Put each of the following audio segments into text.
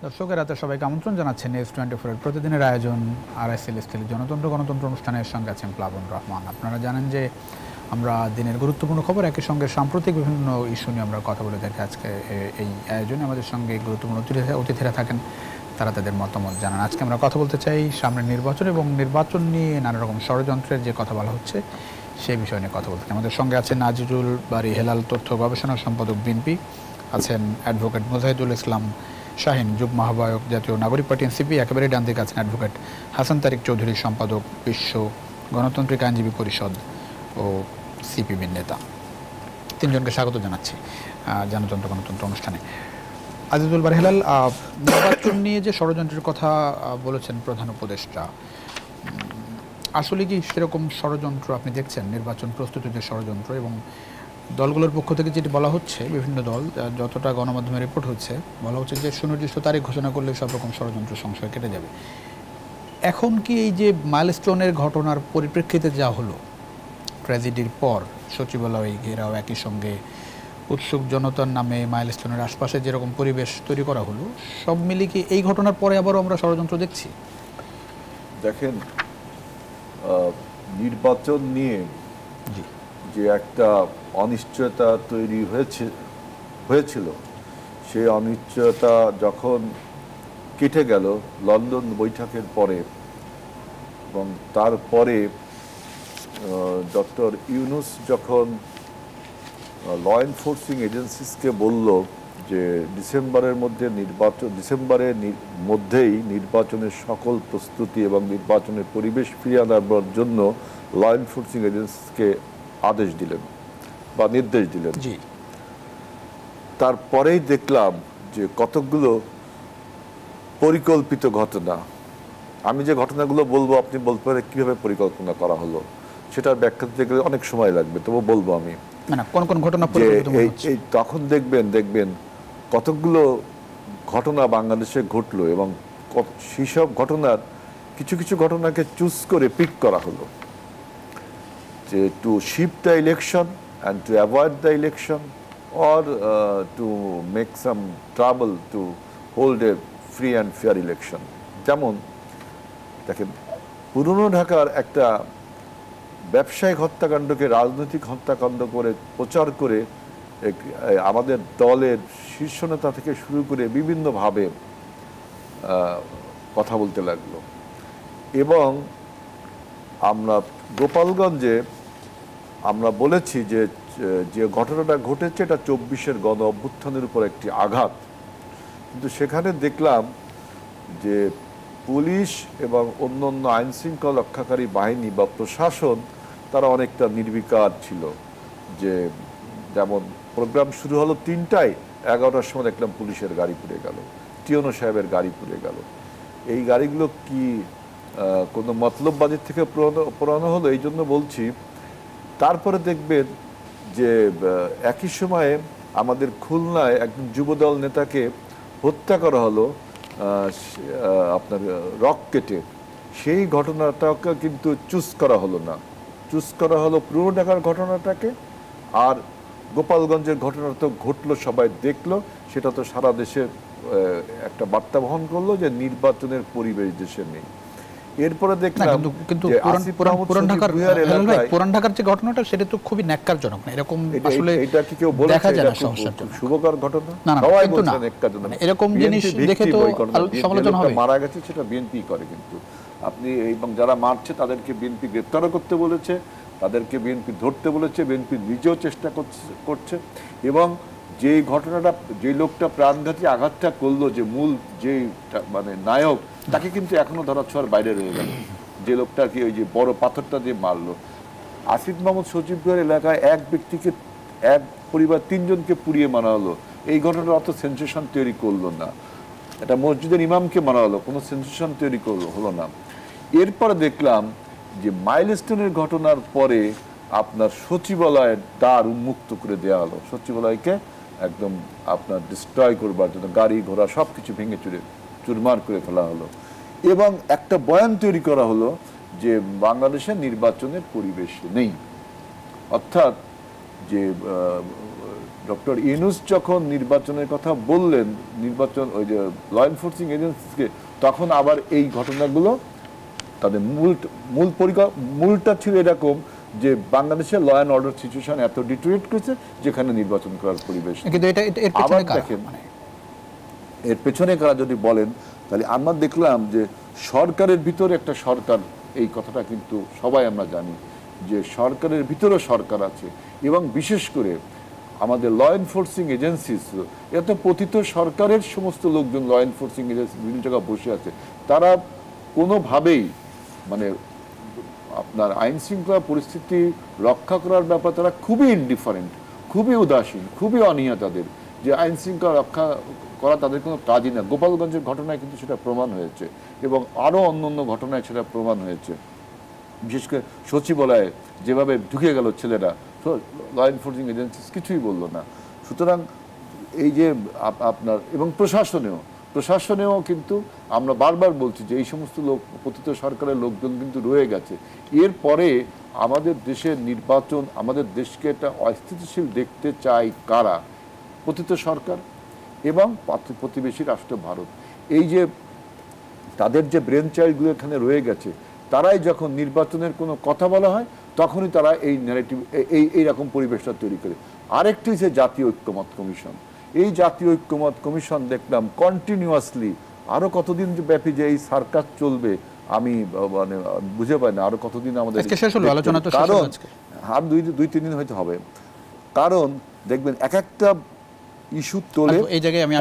দর্শকের রাতে সবাইকে আমন্ত্রণ জানাচ্ছেন নিউজ 24 এর প্রতিদিনের আয়োজন আরএসএল স্টিলের গণতন্ত্র অনুষ্ঠানের সঙ্গে আছেন প্লাবন রহমান। আপনারা জানেন যে আমরা দিনের গুরুত্বপূর্ণ খবর একই সঙ্গে সাম্প্রতিক বিভিন্ন ইস্যু নিয়ে আমরা কথা বলে থাকি। আজকে এই আয়োজনে আমাদের সঙ্গে গুরুত্বপূর্ণ অতিথিরা থাকেন, তারা তাদের মতামত জানান। আজকে আমরা কথা বলতে চাই সামনের নির্বাচন এবং নির্বাচন নিয়ে নানা রকম ষড়যন্ত্রের যে কথা বলা হচ্ছে সেই বিষয় নিয়ে কথা বলতে চাই। আমাদের সঙ্গে আছেন আজিজুল বারী হেলাল, তথ্য গবেষণা সম্পাদক বিএনপি, আছেন অ্যাডভোকেট মুজাহিদুল ইসলাম শাহিন, যুগ্ম আহ্বায়ক জাতীয় নাগরিক পার্টি এনসিপি। একেবারে ডান দিকে আছেন অ্যাডভোকেট হাসান তারিক চৌধুরী, সম্পাদক বিশ্ব গণতান্ত্রিক আইনজীবী পরিষদ ও সিপিবির নেতা। তিনজনকে স্বাগত জানাচ্ছি গণতন্ত্র অনুষ্ঠানে। আজিজুল বারী হেলাল, নির্বাচন নিয়ে যে ষড়যন্ত্রের কথা বলেছেন প্রধান উপদেষ্টা, আসলে কি সেরকম ষড়যন্ত্র আপনি দেখছেন? নির্বাচন প্রস্তুতির যে ষড়যন্ত্র এবং দলগুলোর পক্ষ থেকে যেটি বলা হচ্ছে, বিভিন্ন দল যতটা গণমাধ্যমে রিপোর্ট হচ্ছে, বলা হচ্ছে যে সুনির্দিষ্ট তারিখ ঘোষণা করলে সব রকম ষড়যন্ত্র সংশয় কেটে যাবে। এখন কি এই যে মাইলস্টোনের ঘটনার পরিপ্রেক্ষিতে যা হলো, ট্র্যাজেডির পর সচিবালয় ঘেরাও, একই সঙ্গে উৎসুক জনতার নামে মাইলস্টোনের আশপাশে যেরকম পরিবেশ তৈরি করা হলো, সব মিলিয়ে কি এই ঘটনার পরে আবারও আমরা ষড়যন্ত্র দেখছি? দেখেন, নির্বাচন নিয়ে যে একটা অনিশ্চয়তা তৈরি হয়েছিল, সেই অনিশ্চয়তা যখন কেটে গেল লন্ডন বৈঠকের পরে, এবং তারপরে ডক্টর ইউনূস যখন ল এনফোর্সিং এজেন্সিসকে বলল যে ডিসেম্বরের মধ্যেই নির্বাচনের সকল প্রস্তুতি এবং নির্বাচনের পরিবেশ ফিরিয়ে আনার জন্য ল এনফোর্সিং এজেন্সিকে আদেশ দিলেন বা নির্দেশ দিলেন, তারপরেই দেখলাম যে কতকগুলো পরিকল্পিত ঘটনা। আমি যে ঘটনাগুলো বলবো আপনি বলতে পারেন কিভাবে পরিকল্পনা করা হলো, সেটার ব্যাখ্যা দিতে গেলে অনেক সময় লাগবে, তবু বলবো আমি কোন কোন ঘটনা তখন দেখবেন কতকগুলো ঘটনা বাংলাদেশে ঘটলো এবং সেসব ঘটনার কিছু ঘটনাকে চুজ করে পিক করা হলো যে to shift the election and to avoid the election or to make some trouble to hold a free and fair election. যেমন দেখেন, পুরনো ঢাকার একটা ব্যবসায়িক হত্যাকাণ্ডকে রাজনৈতিক হত্যাকাণ্ড করে প্রচার করে আমাদের দলের শীর্ষ নেতা থেকে শুরু করে বিভিন্নভাবে কথা বলতে লাগলো। এবং আমরা গোপালগঞ্জে আমরা বলেছি যে ঘটনাটা ঘটেছে এটা 24-এর গণ অভ্যুত্থানের উপর একটি আঘাত, কিন্তু সেখানে দেখলাম যে পুলিশ এবং অন্যান্য আইন শৃঙ্খলা রক্ষাকারী বাহিনী বা প্রশাসন তারা অনেকটা নির্বিকার ছিল। যে যেমন প্রোগ্রাম শুরু হলো 3টায়, 11টার সময় দেখলাম পুলিশের গাড়ি পুড়ে গেল, টিওনো সাহেবের গাড়ি পুড়ে গেল। এই গাড়িগুলো কি কোনো মতলববাজির থেকে পুরানো হলো? এই জন্য বলছি। তারপরে দেখবেন যে একই সময়ে আমাদের খুলনায় একজন যুবদল নেতাকে হত্যা করা হলো আপনার রক কেটে। সেই ঘটনাটাকে কিন্তু চুজ করা হলো না, চুজ করা হলো পুরনো ঢাকার ঘটনাটাকে। আর গোপালগঞ্জের ঘটনা তো ঘটলো, সবাই দেখলো, সেটা তো সারা দেশে একটা বার্তা বহন করলো যে নির্বাচনের পরিবেশ দেশে নেই। এরপরে দেখলাম কিন্তু পুরান ঢাকার যে ঘটনাটা সেটা তো খুবই ন্যাক্কারজনক না, এরকম আসলে এটা কি কেউ বলেছে এটা শুভকর ঘটনা? সবাই বলছে ন্যাক্কারজনক, এরকম জিনিস দেখে তো সমালোচনা হবে। মারা গেছে সেটা বিএনপি করে, কিন্তু আপনি এবং যারা মারছে তাদেরকে বিএনপি গ্রেফতারও করতে বলেছে, তাদেরকে বিএনপি ধরতে বলেছে, বিএনপি নিজেও চেষ্টা করছে। এবং যে ঘটনাটা, যে লোকটা প্রাণঘাতী আঘাতটা করলো, যে মূল যে মানে নায়ক, তাকে কিন্তু এখনো ধরা ছোঁয়ার বাইরে রয়ে গেল। যে লোকটা কি ওই যে বড় পাথরটা দিয়ে মারলো, আসিফ মাহমুদ সচিবপুর এলাকায় এক ব্যক্তিকে, এক পরিবার 3জনকে পুড়িয়ে মারা হলো। এই ঘটনাটা অত সেন্সেশন তৈরি করলো না। এটা মসজিদের ইমামকে মারা হলো, কোনো সেন্সেশন তৈরি হলো না। এরপরে দেখলাম যে মাইলস্টোনের ঘটনার পরে আপনার সচিবালয়ের দ্বার উন্মুক্ত করে দেওয়া হলো, সচিবালয়কে একদম আপনার ডিস্ট্রয় করবার জন্য গাড়ি ঘোড়া সব কিছু ভেঙে চুরমার করে ফেলা হলো। এবং একটা বয়ান তৈরি করা হলো যে বাংলাদেশের নির্বাচনের পরিবেশ নেই, অর্থাৎ যে ডক্টর ইউনূস যখন নির্বাচনের কথা বললেন, নির্বাচন ওই যে ল এনফোর্সিং এজেন্সিকে, তখন আবার এই ঘটনাগুলো তাদের মূলটা ছিল এরকম যে বাংলাদেশের ল অ্যান্ড অর্ডার সিচুয়েশন এত ডিটোরিয়েট করেছে যেখানে নির্বাচন করার পরিবেশ। কিন্তু আবার দেখেন এর পেছনে কারা যদি বলেন, তাহলে আমরা দেখলাম যে সরকারের ভিতরে একটা সরকার, এই কথাটা কিন্তু সবাই আমরা জানি যে সরকারের ভিতরে সরকার আছে, এবং বিশেষ করে আমাদের ল এনফোর্সিং এজেন্সিস, এত পতিত সরকারের সমস্ত লোকজন ল এনফোর্সিং এজেন্সি বিভিন্ন জায়গায় বসে আছে, তারা কোনোভাবেই মানে আপনার আইন শৃঙ্খলা পরিস্থিতি রক্ষা করার ব্যাপারে তারা খুবই ইনডিফারেন্ট, খুবই উদাসীন, খুবই অনীহা তাদের, যে আইন শৃঙ্খলা রক্ষা করা তাদের কোনো কাজই না। গোপালগঞ্জের ঘটনায় কিন্তু সেটা প্রমাণ হয়েছে, এবং আরও অন্য অন্য ঘটনায় সেটা প্রমাণ হয়েছে। বিশেষ করে সচিবালয়ে যেভাবে ঢুকে গেল ছেলেরা, ল এনফোর্সিং এজেন্সিস কিছুই বললো না। সুতরাং এই যে আপনার এবং প্রশাসনেও কিন্তু আমরা বারবার বলছি যে এই সমস্ত লোক, পতিত সরকারের লোকজন কিন্তু রয়ে গেছে। এরপরে আমাদের দেশের নির্বাচন, আমাদের দেশকে একটা অস্থিতিশীল দেখতে চায় কারা? পতিত সরকার এবং প্রতিবেশী রাষ্ট্র ভারত। এই যে তাদের যে ব্রেন চাইল্ডগুলো এখানে রয়ে গেছে, তারাই যখন নির্বাচনের কোনো কথা বলা হয় তখনই তারা এই ন্যারেটিভ, এইরকম পরিবেশটা তৈরি করে। আরেকটি যে জাতীয় ঐক্যমত কমিশন, এই জাতীয় ঐক্যমত কমিশন দেখলাম কন্টিনিউয়াসলি আরো কতদিন ব্যাপী যে এই সার্কাস চলবে আমি মানে বুঝে পাই না, আরো কতদিন আমাদের, কারণ আর 2-3 দিন হয়তো হবে। কারণ দেখবেন এক একটা ইস্যু তোলে,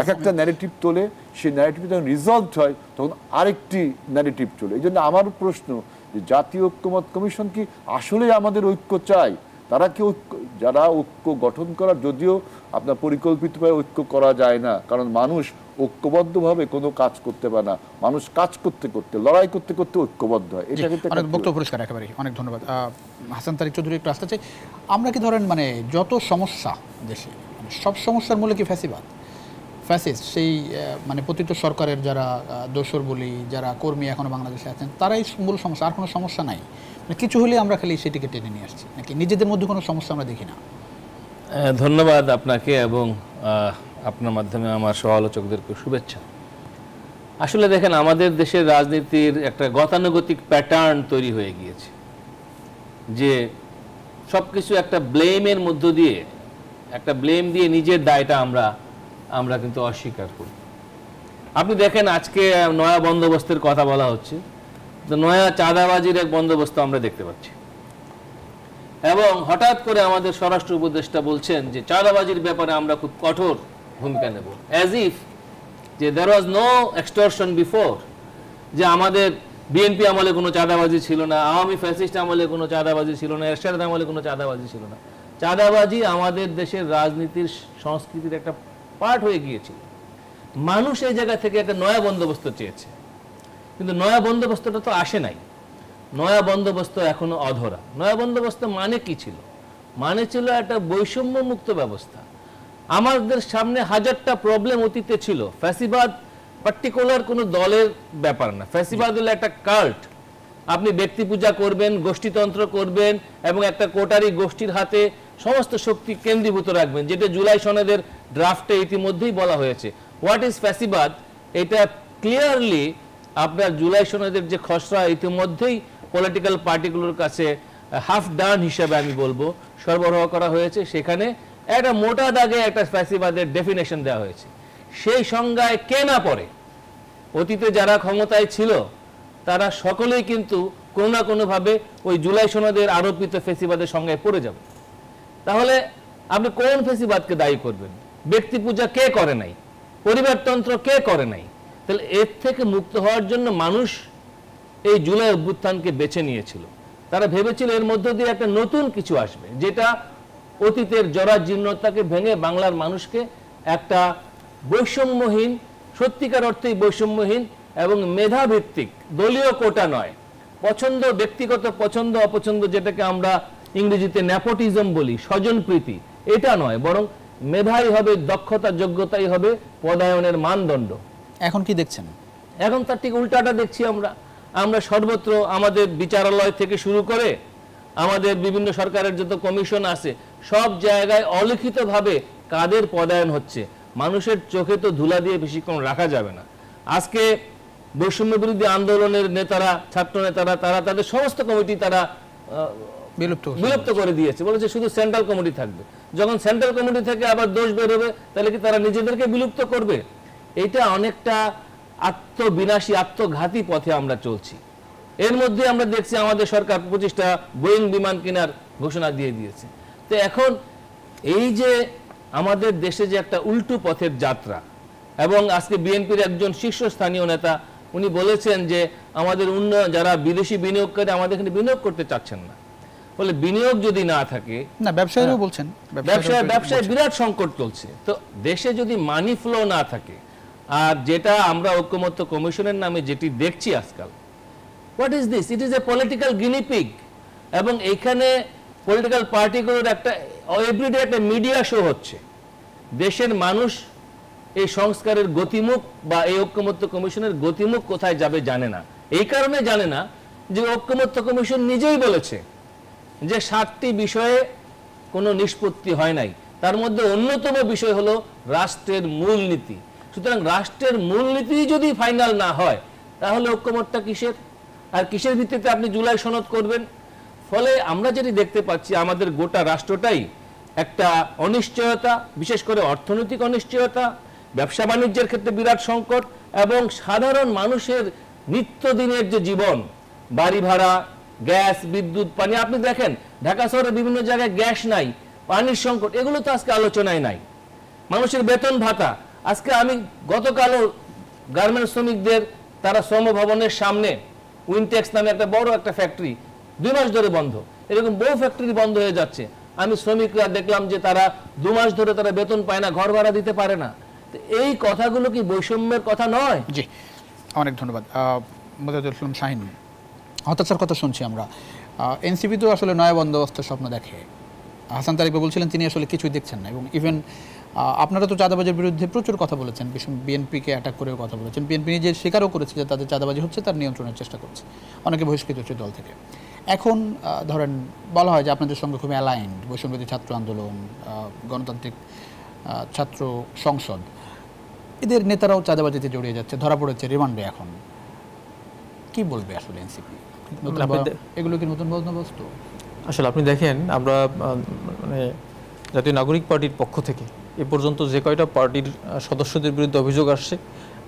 এক একটা ন্যারেটিভ তোলে, সেই ন্যারেটিভ যখন রিজলভ হয় তখন আরেকটি ন্যারেটিভ চলে। এই জন্য আমার প্রশ্ন যে জাতীয় ঐক্যমত কমিশন কি আসলে আমাদের ঐক্য চায়? তারা কি ঐক্য, যারা ঐক্য গঠন করার, যদিও আপনার পরিকল্পিতভাবে ঐক্য করা যায় না, কারণ মানুষ ঐক্যবদ্ধভাবে কোনো কাজ করতে পারে না, মানুষ কাজ করতে করতে, লড়াই করতে করতে ঐক্যবদ্ধ হয়। এটা কিন্তু অনেক বক্তব্য পরিষ্কার, একেবারে অনেক ধন্যবাদ। হাসান তারিক চৌধুরী একটু আসতে চাই, আমরা কি ধরেন মানে যত সমস্যা দেশে, সব সমস্যার মূলে কি ফ্যাসিবাদ, ফ্যাসিস্ট, সেই মানে পতিত সরকারের যারা দোসর বলি, যারা কর্মী এখনো বাংলাদেশে আছেন, তারাই মূল সমস্যা, আর কোনো সমস্যা নাই? মানে কিছু হলে আমরা খালি সেটিকে টেনে নিয়ে আসছি, নাকি নিজেদের মধ্যে কোনো সমস্যা আমরা দেখি না? ধন্যবাদ আপনাকে এবং আপনার মাধ্যমে আমার সহ-আলোচকদেরকে শুভেচ্ছা। আসলে দেখেন, আমাদের দেশের রাজনীতির একটা গতানুগতিক প্যাটার্ন তৈরি হয়ে গিয়েছে যে সব কিছু একটা ব্লেমের মধ্য দিয়ে, একটা ব্লেম দিয়ে নিজের দায়টা আমরা কিন্তু অস্বীকার করি। আপনি দেখেন আজকে নয়া বন্দোবস্তের কথা বলা হচ্ছে, তো নয়া চাঁদাবাজির এক বন্দোবস্ত আমরা দেখতে পাচ্ছি, এবং হঠাৎ করে আমাদের স্বরাষ্ট্র উপদেষ্টা বলছেন যে চাঁদাবাজির ব্যাপারে আমরা খুব কঠোর ভূমিকা নেব, অ্যাজ ইফ যে দেয়ার ওয়াজ নো এক্সটর্শন বিফোর, যে আমাদের বিএনপি আমলে কোনো চাঁদাবাজি ছিল না, আওয়ামী ফ্যাসিস্ট আমলে কোনো চাঁদাবাজি ছিল না, এরশাদ আমলে কোনো চাঁদাবাজি ছিল না। চাঁদাবাজি আমাদের দেশের রাজনীতির সংস্কৃতির একটা পার্ট হয়ে গিয়েছিল। মানুষ এই জায়গা থেকে একটা নয়া বন্দোবস্ত চেয়েছে, কিন্তু নয়া বন্দোবস্তটা তো আসে নাই। নয়া বন্দোবস্ত এখনো অধরা। নয়া বন্দোবস্ত মানে কি ছিল? মানে ছিল একটা বৈষম্য মুক্ত ব্যবস্থা। আমাদের সামনে হাজারটা প্রবলেম অতীতে ছিল। ফ্যাসিবাদ পার্টিকুলার কোনো দলের ব্যাপার না, ফ্যাসিবাদ হলো একটা কাল্ট। আপনি ব্যক্তি পূজা করবেন, গোষ্ঠীতন্ত্র করবেন, এবং একটা কোটারি গোষ্ঠীর হাতে সমস্ত শক্তি কেন্দ্রীভূত রাখবেন, যেটা জুলাই সনদের ড্রাফটে ইতিমধ্যেই বলা হয়েছে। হোয়াট ইজ ফ্যাসিবাদ, এটা ক্লিয়ারলি আপনার জুলাই সনদের যে খসড়া ইতিমধ্যেই পলিটিক্যাল পার্টিগুলোর কাছে হাফ ডান হিসাবে আমি বলবো সরবরাহ করা হয়েছে। সেখানে একটা মোটা দাগে একটা ফ্যাসিবাদের ডেফিনেশন দেওয়া হয়েছে। সেই সংজ্ঞায় কে না পড়ে, অতীতে যারা ক্ষমতায় ছিল তারা সকলেই কিন্তু কোনো না কোনোভাবে ওই জুলাই সনদের আরোপিত ফ্যাসিবাদের সংজ্ঞায় পড়ে যাবে। তাহলে আপনি কোন ফ্যাসিবাদকে দায়ী করবেন? ব্যক্তি পূজা কে করে নাই? পরিবারতন্ত্র কে করে নাই? তাহলে এর থেকে মুক্ত হওয়ার জন্য মানুষ এই জুলাই অভ্যুত্থানকে বেছে নিয়েছিল। তারা ভেবেছিল এর মধ্য দিয়ে একটা নতুন কিছু আসবে, যেটা অতীতের জরাজীর্ণতাকে ভেঙে বাংলার মানুষকে একটা বৈষম্যহীন, সত্যিকার অর্থেই বৈষম্যহীন এবং মেধাভিত্তিক, দলীয় কোটা নয়, পছন্দ, ব্যক্তিগত পছন্দ অপছন্দ, যেটাকে আমরা ইংরেজিতে নেপোটিজম বলি, স্বজনপ্রীতি, এটা নয়, বরং মেধাই হবে, দক্ষতা যোগ্যতাই হবে পদায়নের মানদণ্ড। এখন কি দেখছেন? এখন তার ঠিক উল্টাটা দেখছি আমরা সর্বত্র, আমাদের বিচারালয় থেকে শুরু করে আমাদের বিভিন্ন সরকারের যত কমিশন আছে, সব জায়গায় অলিখিতভাবে কাদের পদায়ন হচ্ছে, মানুষের চোখে তো ধুলা দিয়ে বেশিক্ষণ রাখা যাবে না। আজকে বৈষম্য বিরোধী আন্দোলনের নেতারা, ছাত্র নেতারা, তারা তাদের সমস্ত কমিটি তারা বিলুপ্ত করে দিয়েছে, বলেছে শুধু সেন্ট্রাল কমিটি থাকবে। যখন সেন্ট্রাল কমিটি থেকে আবার দোষ বেরোবে, তাহলে কি তারা নিজেদেরকে বিলুপ্ত করবে? এটা অনেকটা আত্মবিনাশী, আত্মঘাতী পথে আমরা চলছি। এর মধ্যে আমরা দেখছি আমাদের সরকার 25টা বোয়িং বিমান কেনার ঘোষণা দিয়ে দিয়েছে। তো এখন এই যে আমাদের দেশে যে একটা উল্টো পথের যাত্রা, এবং আজকে বিএনপির একজন শীর্ষস্থানীয় নেতা উনি বলেছেন যে আমাদের উন্নয়ন, যারা বিদেশি বিনিয়োগকারী আমাদের এখানে বিনিয়োগ করতে চাচ্ছেন না, বলে বিনিয়োগ যদি না থাকে, না ব্যবসায়ীরাও বলছেন ব্যবসায় বিরাট সংকট চলছে। তো দেশে যদি মানি ফ্লো না থাকে, আর যেটা আমরা ঐক্যমত্য কমিশনের নামে যেটি দেখছি আজকাল, what is this? It is a political guinea pig. এবং এইখানে পলিটিক্যাল পার্টিগুলোর একটা এভরিডে একটা মিডিয়া শো হচ্ছে। দেশের মানুষ এই সংস্কারের গতিমুখ বা এই ঐক্যমত্য কমিশনের গতিমুখ কোথায় যাবে জানে না। এই কারণে জানে না যে ঐক্যমত্য কমিশন নিজেই বলেছে যে 7টি বিষয়ে কোনো নিষ্পত্তি হয় নাই, তার মধ্যে অন্যতম বিষয় হলো রাষ্ট্রের মূলনীতি। সুতরাং রাষ্ট্রের মূলনীতি যদি ফাইনাল না হয়, তাহলে ঐক্যমত্যটা কিসের? আর কিসের ভিত্তিতে আপনি জুলাই সনদ করবেন? ফলে আমরা যেটি দেখতে পাচ্ছি, আমাদের গোটা রাষ্ট্রটাই একটা অনিশ্চয়তা, বিশেষ করে অর্থনৈতিক অনিশ্চয়তা, ব্যবসা বাণিজ্যের ক্ষেত্রে বিরাট সংকট, এবং সাধারণ মানুষের নিত্যদিনের যে জীবন, বাড়ি ভাড়া, গ্যাস, বিদ্যুৎ, পানি, আপনি দেখেন ঢাকা শহরে বিভিন্ন জায়গায় গ্যাস নাই, পানির সংকট, এগুলো তো আজকে আলোচনায় নাই। মানুষের বেতন ভাতা, আজকে আমি গতকালও গার্মেন্টস শ্রমিকদের, তারা শ্রম ভবনের সামনে উইনটেক্স নামে একটা বড় একটা ফ্যাক্টরি 2 মাস ধরে বন্ধ, এরকম বহু ফ্যাক্টরি বন্ধ হয়ে যাচ্ছে। আমি শ্রমিকরা দেখলাম যে তারা 2 মাস ধরে তারা বেতন পায় না, ঘর ভাড়া দিতে পারে না। তো এই কথাগুলো কি বৈষম্যের কথা নয়? জি, অনেক ধন্যবাদ মোজাহিদুল ইসলাম শাহীন। হতাশার কথা শুনছি আমরা। এনসিপি তো আসলে নয়া বন্দোবস্তের স্বপ্ন দেখে। হাসান তারিক বলছিলেন তিনি আসলে কিছুই দেখছেন না, এবং ইভেন আপনারা তো চাঁদাবাজির বিরুদ্ধে প্রচুর কথা বলেছেন, বিএনপিকে অ্যাটাক করেও কথা বলেছেন। বিএনপি নিজে স্বীকারও করেছে যে তাদের চাঁদাবাজি হচ্ছে, তার নিয়ন্ত্রণের চেষ্টা করছে, অনেকে বহিষ্কৃত হচ্ছে দল থেকে। এখন ধরেন বলা হয় যে আপনাদের সঙ্গে খুব অ্যালাইন্ড বৈষম্যবিরোধী ছাত্র আন্দোলন, গণতান্ত্রিক ছাত্র সংসদ, এদের নেতারাও চাঁদাবাজিতে জড়িয়ে যাচ্ছে, ধরা পড়েছে রিমান্ডে। এখন কি বলবে আসলে এনসিপি? এগুলো কি নতুন বন্দোবস্ত? আসলে আপনি দেখেন, আমরা মানে জাতীয় নাগরিক পার্টির পক্ষ থেকে এ পর্যন্ত যে কয়টা পার্টির সদস্যদের বিরুদ্ধে অভিযোগ আসছে,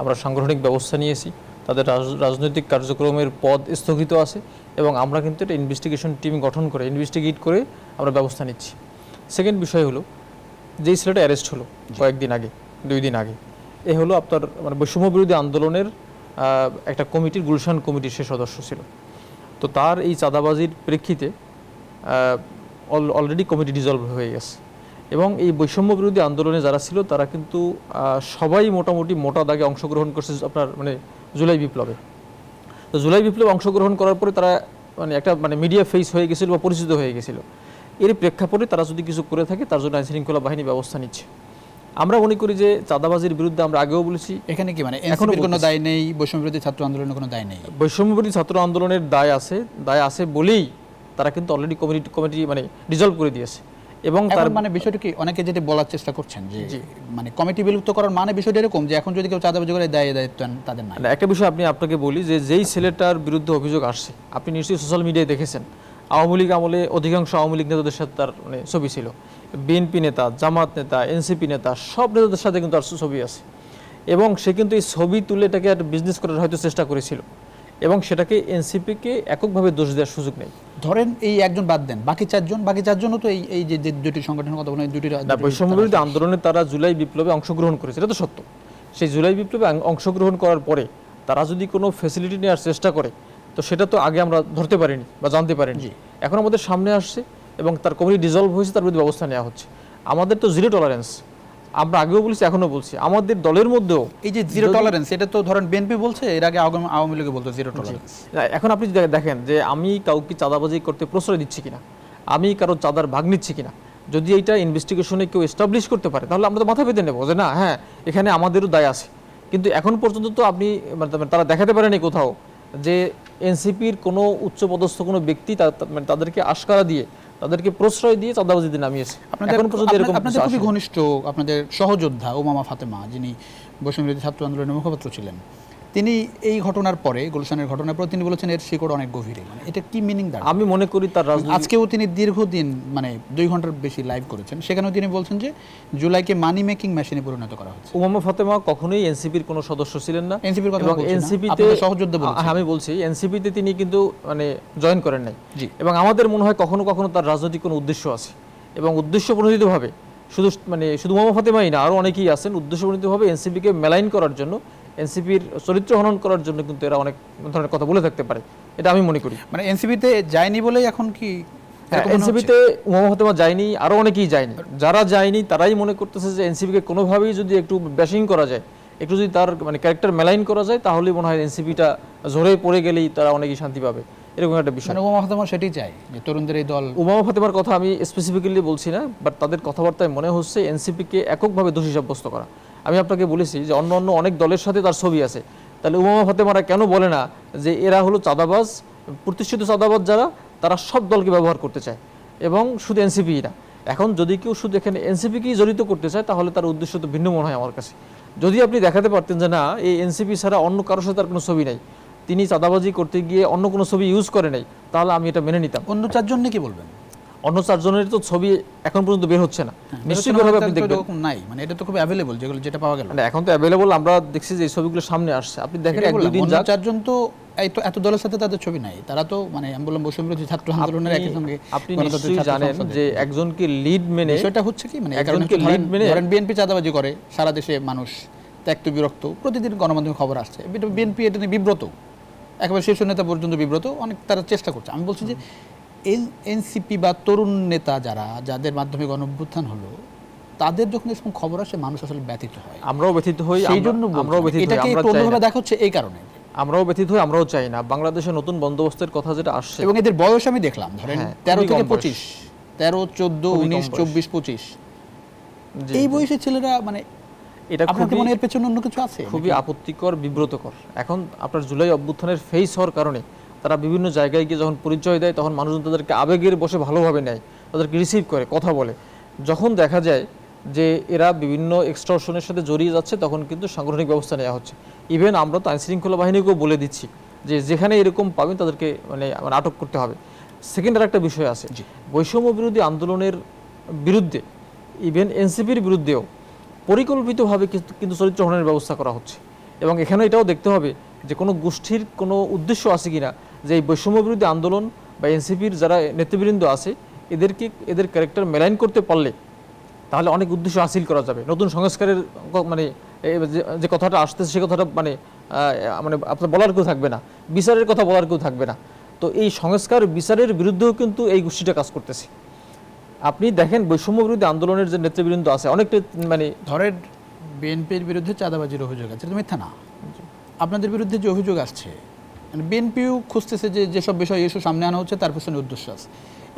আমরা সাংগঠনিক ব্যবস্থা নিয়েছি, তাদের রাজনৈতিক কার্যক্রমের পদ স্থগিত আছে, এবং আমরা কিন্তু একটা ইনভেস্টিগেশন টিম গঠন করে ইনভেস্টিগেট করে আমরা ব্যবস্থা নিচ্ছি। সেকেন্ড বিষয় হলো, যেই ছেলেটা অ্যারেস্ট হলো কয়েকদিন আগে, 2 দিন আগে, এ হলো আপনার মানে বৈষম্য বিরোধী আন্দোলনের একটা কমিটির, গুলশান কমিটির সে সদস্য ছিল। তো তার এই চাঁদাবাজির প্রেক্ষিতে অলরেডি কমিটি ডিজলভ হয়ে গেছে, এবং এই বৈষম্য বিরোধী আন্দোলনে যারা ছিল তারা কিন্তু সবাই মোটামুটি মোটা দাগে অংশগ্রহণ করছে আপনার মানে জুলাই বিপ্লবে। তো জুলাই বিপ্লবে অংশগ্রহণ করার পরে তারা মানে একটা মানে মিডিয়া ফেস হয়ে গেছিল বা পরিচিত হয়ে গেছিল। এর প্রেক্ষাপটে তারা যদি কিছু করে থাকে, তার জন্য আইনশৃঙ্খলা বাহিনী ব্যবস্থা নিচ্ছে। আমরা মনে করি যে চাঁদাবাজির বিরুদ্ধে আমরা আগেও বলেছি, এখানে কি মানে এখনো কোনো দায় নেই, বৈষম্য বিরোধী ছাত্র আন্দোলনের কোনো দায় নেই? বৈষম্য বিরোধী ছাত্র আন্দোলনের দায় আছে বলেই তারা কিন্তু অলরেডি কমিটি মানে ডিজলভ করে দিয়েছে। এবং তার মানে বিষয়টা কি অনেকে যেটা বলার চেষ্টা করছেন যে মানে কমিটি বিলুপ্ত করার মানে বিষয়টা এরকম যে এখন যদি কেউ চাঁদাবাজি করে দায়িত্ব তাদের নাই। একটা বিষয় আপনাকে বলি যে যেই ছেলেটার বিরুদ্ধে অভিযোগ আসছে, আপনি নিশ্চয়ই সোশ্যাল মিডিয়ায় দেখেছেন, আওয়ামী লীগ আমলে অধিকাংশ আওয়ামী লীগ নেতাদের সাথে তার মানে ছবি ছিল, বিএনপি নেতা, জামাত নেতা, এনসিপি নেতা, সব নেতাদের সাথে কিন্তু তার ছবি আছে, এবং সে কিন্তু এই ছবি তুলে এটাকে একটা বিজনেস করার হয়তো চেষ্টা করেছিল, এবং সেটাকে এনসিপিকে এককভাবে দোষ দেওয়ার সুযোগ নেই। ধরেন এই একজন বাদ দেন, বাকি চারজনও তো এই যে দুটি সংগঠনের কথা বলেন, দুটি বৈষম্য বিরোধী আন্দোলনে তারা জুলাই বিপ্লবে অংশগ্রহণ করেছে, এটা তো সত্য। সেই জুলাই বিপ্লবে অংশগ্রহণ করার পরে তারা যদি কোনো ফ্যাসিলিটি নেওয়ার চেষ্টা করে, তো সেটা তো আগে আমরা ধরতে পারিনি বা জানতে পারিনি, এখন আমাদের সামনে আসছে এবং তার কমিটি ডিজলভ হয়েছে, তার বিরুদ্ধে ব্যবস্থা নেওয়া হচ্ছে। আমাদের তো জিরো টলারেন্স, আমরা আগেও বলছি এখনো বলছি, আমাদের দলের মধ্যেও এই যে জিরো টলারেন্স, এটা তো ধরেন বিএনপি বলছে, এর আগে আওয়ামী লীগ বলতো জিরো টলারেন্স। এখন আপনি দেখেন যে আমি কাউকে চাঁদাবাজি করতে প্রশ্রয় দিচ্ছি কিনা, আমি কারো চাঁদার ভাগ নিচ্ছি কিনা, যদি এইটা ইনভেস্টিগেশনে কেউ এস্টাবলিশ করতে পারে, তাহলে আমরা তো মাথা পেতে নেবো যে না, হ্যাঁ এখানে আমাদেরও দায় আছে। কিন্তু এখন পর্যন্ত তো আপনি তারা দেখাতে পারেনি কোথাও যে এনসিপির কোনো উচ্চপদস্থ কোনো ব্যক্তি তাদেরকে আশকারা দিয়ে তাদেরকে প্রশ্রয় দিয়ে চাঁদাবাজিতে নামিয়েছে। এখন পর্যন্ত এরকম আপনাদের খুবই ঘনিষ্ঠ আপনাদের সহযোদ্ধা উমামা ফাতেমা, যিনি বৈষম্যবিরোধী ছাত্র আন্দোলনের মুখপাত্র ছিলেন, তিনি এই ঘটনার পরে, গুলশানের ঘটনার পরে তিনি বলেছেন এর শিকড় অনেক গভীরে। মানে এটা কি মিনিং দাঁড়ায়? আমি মনে করি তার রাজনীতি, আজকেও তিনি দীর্ঘদিন মানে 2 ঘন্টার বেশি লাইভ করেছেন, সেখানেও তিনি বলছেন যে জুলাইকে মানি মেকিং মেশিনে পরিণত করা হচ্ছে। উমামা ফাতেমা কখনোই এনসিপির কোনো সদস্য ছিলেন না। এনসিপির কথা এবং বলছি না, এনসিপিতে আপনাদের সহযোদ্ধা বলছি। আমি বলছি এনসিপিতে তিনি কিন্তু মানে জয়েন করেন নাই। এবং আমাদের মনে হয় কখনো কখনো তার রাজনৈতিক কোনো উদ্দেশ্য আছে, এবং উদ্দেশ্য প্রণোদিতভাবে শুধু উমামা ফাতেমাই না, আরও অনেকেই আছেন উদ্দেশ্য প্রণোদিতভাবে এনসিপিকে মেলাইন করার জন্য, এনসিপির চরিত্র হনন করার জন্য কিন্তু এরা অনেক ধরনের কথা বলে থাকতে পারে, এটা আমি মনে করি। মানে এনসিপিতে যায়নি বলেই এখন কি এনসিপিতে উমামা ফাতেমা যায়নি, আরো অনেকেই যায়নি। যারা যায়নি তারাই মনে করতেছে যে এনসিপিকে কোনোভাবেই যদি একটু ব্যাশিং করা যায়, একটু যদি তার মানে ক্যারেক্টার মেলাইন করা যায়, তাহলেই মনে হয় এনসিপিটা ঝরে পড়ে গেলেই তারা অনেকেই শান্তি পাবে, এরকম একটা বিষয়। মানে উমামা ফাতেমা সেটাই চায় যে তরুণদের এই দল। উমামা ফাতেমার কথা আমি স্পেসিফিক্যালি বলছি না, বাট তাদের কথাবার্তায় মনে হচ্ছে এনসিপিকে এককভাবে দোষী সাব্যস্ত করা। আমি আপনাকে বলেছি যে অন্য অন্য অনেক দলের সাথে তার ছবি আছে, তাহলে উমামা ফাতেমারা কেন বলে না যে এরা হলো চাঁদাবাজ, প্রতিষ্ঠিত চাঁদাবাজ যারা, তারা সব দলকে ব্যবহার করতে চায়, এবং শুধু এনসিপি না। এখন যদি কেউ শুধু এখানে এনসিপিকেই জড়িত করতে চায়, তাহলে তার উদ্দেশ্য তো ভিন্ন মনে হয় আমার কাছে। যদি আপনি দেখাতে পারতেন যে না, এই এনসিপি ছাড়া অন্য কারোর সাথে তার কোনো ছবি নাই, তিনি চাঁদাবাজি করতে গিয়ে অন্য কোনো ছবি ইউজ করে নাই, তাহলে আমি এটা মেনে নিতাম। অন্য 4 জন কি বলবেন? অন্য 4 জনের তো ছবি এখন পর্যন্ত বের হচ্ছে না, নিশ্চয়ই বের হবে, আপনি দেখবেন। নাই মানে এটা তো খুব অ্যাভেলেবল, যেটা পাওয়া গেল মানে এখন তো অ্যাভেলেবল, আমরা দেখছি যে এই ছবিগুলো সামনে আসছে, আপনি দেখেন 1-2 দিন যাক। 4 জন তো এত দলের সাথে তাদের ছবি নাই, তারা তো মানে আমি বললাম বৈষম্যবিরোধী ছাত্র আন্দোলনের একই সঙ্গে। আপনি নিশ্চয়ই জানেন যে একজনকে লিড মেনে, বিষয়টা হচ্ছে কি মানে একজনকে লিড মেনে, ধরেন বিএনপি চাঁদাবাজি করে, সারা দেশে মানুষ ত্যক্ত বিরক্ত, প্রতিদিন গণমাধ্যমে খবর আসছে, বিএনপি এটা নিয়ে বিব্রত, একেবারে শীর্ষ নেতা পর্যন্ত বিব্রত, অনেক তারা চেষ্টা করছে। আমি বলছি যে এনসিপি বা তরুণ নেতা যাদের মাধ্যমে গণঅভ্যুত্থান হলো, তাদের যখন এরকম খবর আসে মানুষ আসলে ব্যথিত হয়। আমরাও ব্যথিত হই, সেই জন্য আমরাও ব্যথিত হই, এটাকে একটু অন্যভাবে দেখা হচ্ছে এই কারণে। আমরাও ব্যথিত হই, আমরাও চাই না বাংলাদেশে নতুন বন্দোবস্তের কথা যেটা আসছে। এবং এদের বয়স আমি দেখলাম ধরেন 13 থেকে 25, 13, 14, 19, 24, 25 এই বয়সের ছেলেরা, মানে এটা আপনার মনে এর পেছনে অন্য কিছু আছে? খুবই আপত্তিকর, বিব্রতকর। এখন আপনার জুলাই অভ্যুত্থানের ফেস হওয়ার কারণে তারা বিভিন্ন জায়গায় গিয়ে যখন পরিচয় দেয়, তখন মানুষজন তাদেরকে আবেগের বসে ভালোভাবে নেয়, তাদেরকে রিসিভ করে, কথা বলে। যখন দেখা যায় যে এরা বিভিন্ন এক্সটর্শনের সাথে জড়িয়ে যাচ্ছে, তখন কিন্তু সাংগঠনিক ব্যবস্থা নেওয়া হচ্ছে। ইভেন আমরা তো আইনশৃঙ্খলা বাহিনীকেও বলে দিচ্ছি যে যেখানে এরকম পাবেন তাদেরকে মানে আটক করতে হবে। সেকেন্ড আর একটা বিষয় আছে, বৈষম্য বিরোধী আন্দোলনের বিরুদ্ধে, ইভেন এনসিপির বিরুদ্ধেও পরিকল্পিতভাবে কিন্তু চরিত্র হননের ব্যবস্থা করা হচ্ছে। এবং এখানে এটাও দেখতে হবে যে কোনো গোষ্ঠীর কোনো উদ্দেশ্য আছে কিনা, যে এই বৈষম্য বিরোধী আন্দোলন বা এনসিপির যারা নেতৃবৃন্দ আছে, এদের ক্যারেক্টার মেলাইন করতে পারলে তাহলে অনেক উদ্দেশ্য হাসিল করা যাবে। নতুন সংস্কারের মানে যে কথাটা আসতেছে, সে কথাটা মানে আপনার বলার কেউ থাকবে না, বিচারের কথা বলার কেউ থাকবে না। তো এই সংস্কার বিচারের বিরুদ্ধেও কিন্তু এই গোষ্ঠীটা কাজ করতেছে। আপনি দেখেন বৈষম্য বিরোধী আন্দোলনের যে নেতৃবৃন্দ আছে, অনেকটা মানে ধরেন বিএনপির বিরুদ্ধে চাঁদাবাজির অভিযোগ আছে, এটা মিথ্যা না। আপনাদের বিরুদ্ধে যে অভিযোগ আসছে, মানে বিএনপিও খুঁজতেছে যে যেসব বিষয় ইস্যু সামনে আনা হচ্ছে তার পেছনে উদ্দেশ্য আছে।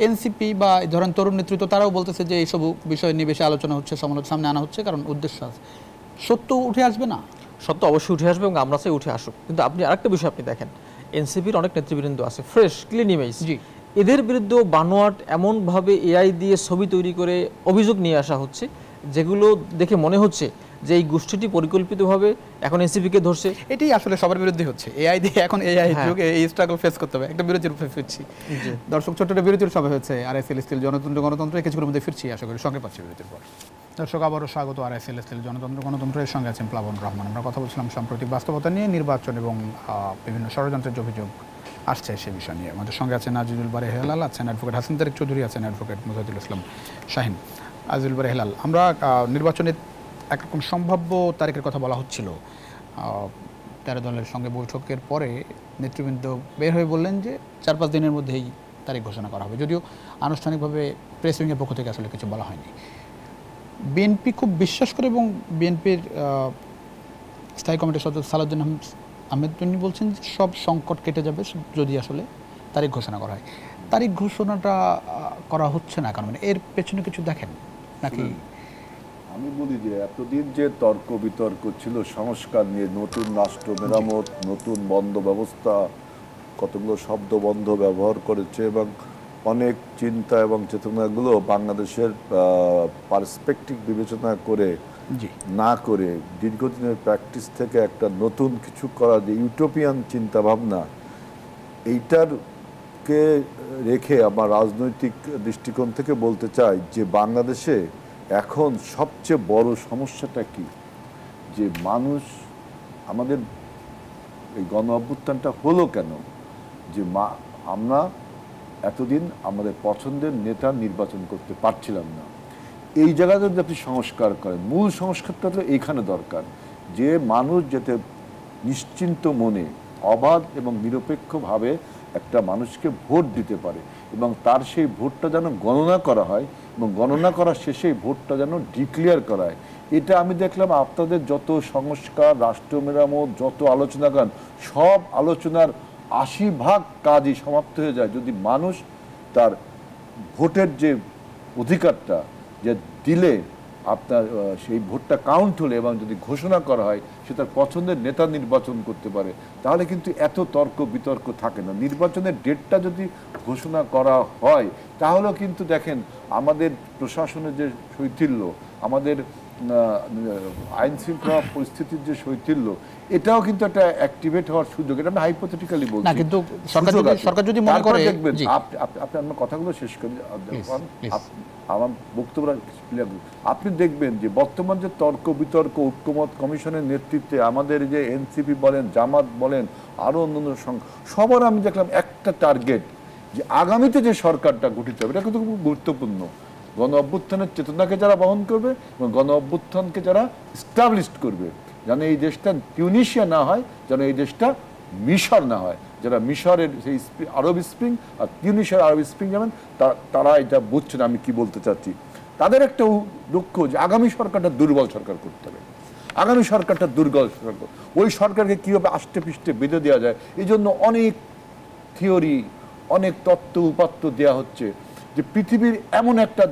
এনসিপি বা ধরেন তরুণ নেতৃত্ব তারাও বলতেছে যে এইসব বিষয় নিয়ে বেশি আলোচনা হচ্ছে, সমালোচনা সামনে আনা হচ্ছে, কারণ উদ্দেশ্য আছে। সত্য উঠে আসবে না? সত্য অবশ্যই উঠে আসবে, এবং আমরা চাই উঠে আসুক। কিন্তু আপনি আরেকটা বিষয় আপনি দেখেন, এনসিপির অনেক নেতৃবৃন্দ আছে ফ্রেশ ক্লিন ইমেজ, এদের বিরুদ্ধেও বানোয়াট এমনভাবে এআই দিয়ে ছবি তৈরি করে অভিযোগ নিয়ে আসা হচ্ছে, যেগুলো দেখে মনে হচ্ছে যে এই গোষ্ঠীটি পরিকল্পিতভাবে এখন এনসিপিকে ধরছে। এটাই আসলে সবার বিরুদ্ধে হচ্ছে, এআই দিয়ে এখন এআই যুগে এই স্ট্রাগল ফেস করতে হবে। একটা বিরতির উপরে ফিরছি দর্শক, ছোট্ট বিরতির সভা হচ্ছে আরআইএসএল স্টিল গণতন্ত্র কিছুক্ষণের মধ্যে ফিরছি, আশা করি সঙ্গে পাচ্ছি বিরতির পর। দর্শক আবারও স্বাগত আরআইএসএল স্টিল গণতন্ত্রের সঙ্গে আছেন প্লাবন রহমান। আমরা কথা বলছিলাম সাম্প্রতিক বাস্তবতা নিয়ে, নির্বাচন এবং বিভিন্ন ষড়যন্ত্রের যে অভিযোগ আসছে সে বিষয় নিয়ে। আমাদের সঙ্গে আছেন আজিজুল বারে হেলাল, আছেন অ্যাডভোকেট হাসান তারেক চৌধুরী, আছেন অ্যাডভোকেট মুজাহিদুল ইসলাম শাহিন। আজিজুল বারে হেলাল, আমরা নির্বাচনের একরকম সম্ভাব্য তারিখের কথা বলা হচ্ছিল, 13 দলের সঙ্গে বৈঠকের পরে নেতৃবৃন্দ বের হয়ে বললেন যে 4-5 দিনের মধ্যেই তারিখ ঘোষণা করা হবে, যদিও আনুষ্ঠানিকভাবে প্রেস উইংয়ের পক্ষ থেকে আসলে কিছু বলা হয়নি। বিএনপি খুব বিশ্বাস করে, এবং বিএনপির স্থায়ী কমিটির সদস্য সালাউদ্দিন আহমেদ তিনি বলছেন যে সব সংকট কেটে যাবে যদি আসলে তারিখ ঘোষণা করা হয়। তারিখ ঘোষণাটা করা হচ্ছে না কারণ এর পেছনে কিছু দেখেন নাকি? আমি বলি যে এতদিন যে তর্ক বিতর্ক ছিল সংস্কার নিয়ে, নতুন রাষ্ট্র মেরামত, নতুন বন্ধ ব্যবস্থা, কতগুলো শব্দ বন্ধ ব্যবহার করেছে, এবং অনেক চিন্তা এবং চেতনাগুলো বাংলাদেশের পার্সপেক্টিভ বিবেচনা করে জি না করে দীর্ঘদিনের প্র্যাকটিস থেকে একটা নতুন কিছু করা, যে ইউটোপিয়ান চিন্তা ভাবনা, এইটারকে রেখে আমার রাজনৈতিক দৃষ্টিকোণ থেকে বলতে চাই যে বাংলাদেশে এখন সবচেয়ে বড় সমস্যাটা কি, যে মানুষ, আমাদের এই গণ অভ্যুত্থানটা হলো কেন, যে আমরা এতদিন আমাদের পছন্দের নেতা নির্বাচন করতে পারছিলাম না। এই জায়গাতে যদি আপনি সংস্কার করেন, মূল সংস্কারটা তো এইখানে দরকার, যে মানুষ যাতে নিশ্চিন্ত মনে অবাধ এবং নিরপেক্ষভাবে একটা মানুষকে ভোট দিতে পারে এবং তার সেই ভোটটা যেন গণনা করা হয় এবং গণনা করার শেষে ভোটটা যেন ডিক্লেয়ার করা হয়। এটা আমি দেখলাম আপনাদের যত সংস্কার, রাষ্ট্র মেরামত, যত আলোচনা করেন, সব আলোচনার ৮০% কাজই সমাপ্ত হয়ে যায় যদি মানুষ তার ভোটের যে অধিকারটা যে দিলে আপনার সেই ভোটটা কাউন্ট হলে এবং যদি ঘোষণা করা হয় সে তার পছন্দের নেতা নির্বাচন করতে পারে, তাহলে কিন্তু এত তর্ক বিতর্ক থাকে না। নির্বাচনের ডেটটা যদি ঘোষণা করা হয় তাহলেও কিন্তু দেখেন আমাদের প্রশাসনের যে শৈথিল্য, আমাদের আইন শৃঙ্খলা পরিস্থিতির যে শৈথিল্য, এটাও কিন্তু একটা অ্যাক্টিভেট হওয়ার সুযোগ। এটা আমি হাইপোথেটিক্যালি বলছি না, কিন্তু সরকার যদি মনে করে, দেখবেন আপনি আমার কথাগুলো শেষ করি, আমার বক্তব্য আপনি দেখবেন যে বর্তমান যে তর্ক বিতর্ক ঐক্যমত কমিশনের নেতৃত্বে আমাদের যে এনসিপি বলেন, জামাত বলেন, আরো অন্যান্য সবার আমি দেখলাম একটা টার্গেট, যে আগামীতে যে সরকারটা গঠিত হবে এটা কিন্তু খুব গুরুত্বপূর্ণ। গণ অভ্যুত্থানের চেতনাকে যারা বহন করবে এবং গণ অভ্যুত্থানকে যারা স্টাবলিশ করবে, যেন এই দেশটা টিউনিশিয়া না হয়, যেন এই দেশটা মিশর না হয়। যারা মিশরের সেই আরব স্প্রিং আর টিউনিশিয়ার আরব স্প্রিং যেমন, তারা এটা বুঝছেন আমি কি বলতে চাচ্ছি। তাদের একটা লক্ষ্য যে আগামী সরকারটা দুর্বল সরকার করতে হবে, আগামী সরকারটা দুর্বল সরকার, ওই সরকারকে কীভাবে আষ্টে পৃষ্ঠে বেঁধে দেওয়া যায়, এই জন্য অনেক থিওরি, অনেক তত্ত্ব উপাত্ত দেওয়া হচ্ছে যে পৃথিবীর এমন একটা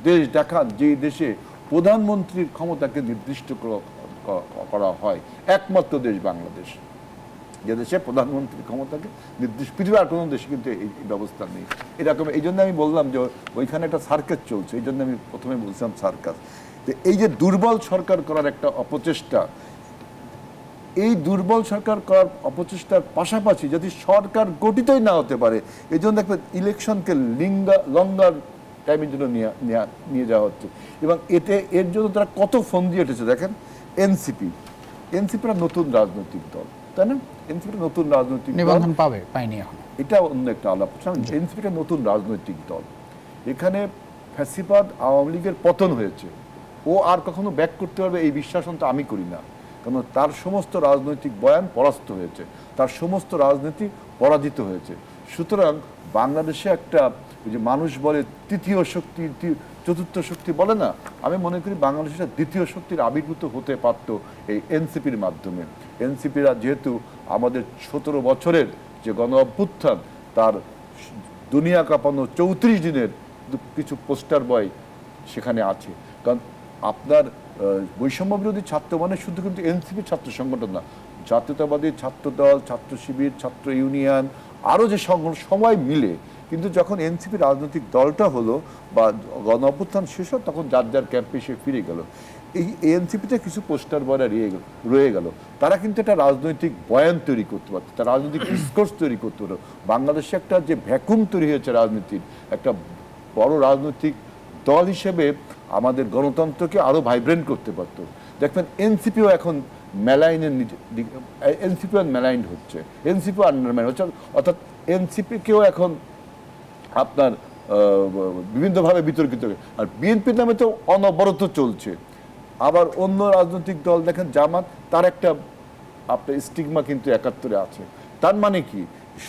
দেশ দেখান যে দেশে প্রধানমন্ত্রীর ক্ষমতাকে নির্দিষ্ট করা হয়, একমাত্র দেশ বাংলাদেশ, যে দেশে প্রধানমন্ত্রীর ক্ষমতাকে নির্দিষ্ট, পৃথিবীর আর কোনো দেশে কিন্তু এই ব্যবস্থা নেই এরকম। এই জন্য আমি বললাম যে ওইখানে একটা সার্কাস চলছে, এই জন্য আমি প্রথমে বলছিলাম সার্কাস। তো এই যে দুর্বল সরকার করার একটা অপচেষ্টা, এই দুর্বল সরকার করার অপচেষ্টার পাশাপাশি যদি সরকার গঠিতই না হতে পারে, এই জন্য দেখবেন ইলেকশনকে লঙ্গার টাইমের জন্য নিয়ে যাওয়া হচ্ছে এবং এর জন্য তারা কত ফন্দি উঠেছে দেখেন। এনসিপিরা নতুন রাজনৈতিক দল, তাই না? এনসিপিটা নতুন রাজনৈতিক নিবন্ধন পাবে, পায়নি এখন, এটা অন্য একটা আলাপ। এনসিপিটা নতুন রাজনৈতিক দল, এখানে ফ্যাসিবাদ আওয়ামী লীগের পতন হয়েছে, ও আর কখনো ব্যাক করতে পারবে এই বিশ্বাস তো আমি করি না, কারণ তার সমস্ত রাজনৈতিক বয়ান পরাস্ত হয়েছে, তার সমস্ত রাজনীতি পরাজিত হয়েছে। সুতরাং বাংলাদেশে একটা যে মানুষ বলে তৃতীয় শক্তি, চতুর্থ শক্তি বলে না, আমি মনে করি বাংলাদেশের দ্বিতীয় শক্তির আবির্ভূত হতে পারত এই এনসিপির মাধ্যমে। এনসিপিরা যেহেতু আমাদের 17 বছরের যে গণ অভ্যুত্থান, তার দুনিয়া কাঁপানো 34 দিনের কিছু পোস্টার বয় সেখানে আছে। কারণ আপনার বৈষম্য বিরোধী ছাত্র মানে শুধু কিন্তু এনসিপি ছাত্র সংগঠন না, জাতীয়তাবাদী ছাত্র দল, ছাত্র শিবির, ছাত্র ইউনিয়ন, আরও যে সংগঠন সবাই মিলে। কিন্তু যখন এনসিপি রাজনৈতিক দলটা হলো বা গণ অভ্যুত্থান শেষ হয়, তখন যার যার ক্যাম্পে সে ফিরে গেল। এই এনসিপিতে কিছু পোস্টার বয়রা রয়ে গেল, তারা কিন্তু একটা রাজনৈতিক বয়ান তৈরি করতে পারত, তারা রাজনৈতিক ডিসকোর্স তৈরি করতে পারত। বাংলাদেশে একটা যে ভ্যাকুম তৈরি হয়েছে রাজনীতির, একটা বড় রাজনৈতিক দল হিসেবে আমাদের গণতন্ত্রকে আরও ভাইব্রেন্ট করতে পারতো। দেখবেন এনসিপিও এখন ম্যালাইন্ড হচ্ছে, এনসিপিও আন্ডারমাইন্ড হচ্ছে, অর্থাৎ এনসিপিকেও এখন আপনার বিভিন্নভাবে বিতর্কিত, আর বিএনপির নামে তো অনবরত চলছে। আবার অন্য রাজনৈতিক দল দেখেন জামাত, তার একটা আপনার স্টিগমা কিন্তু 71-এ আছে। তার মানে কি,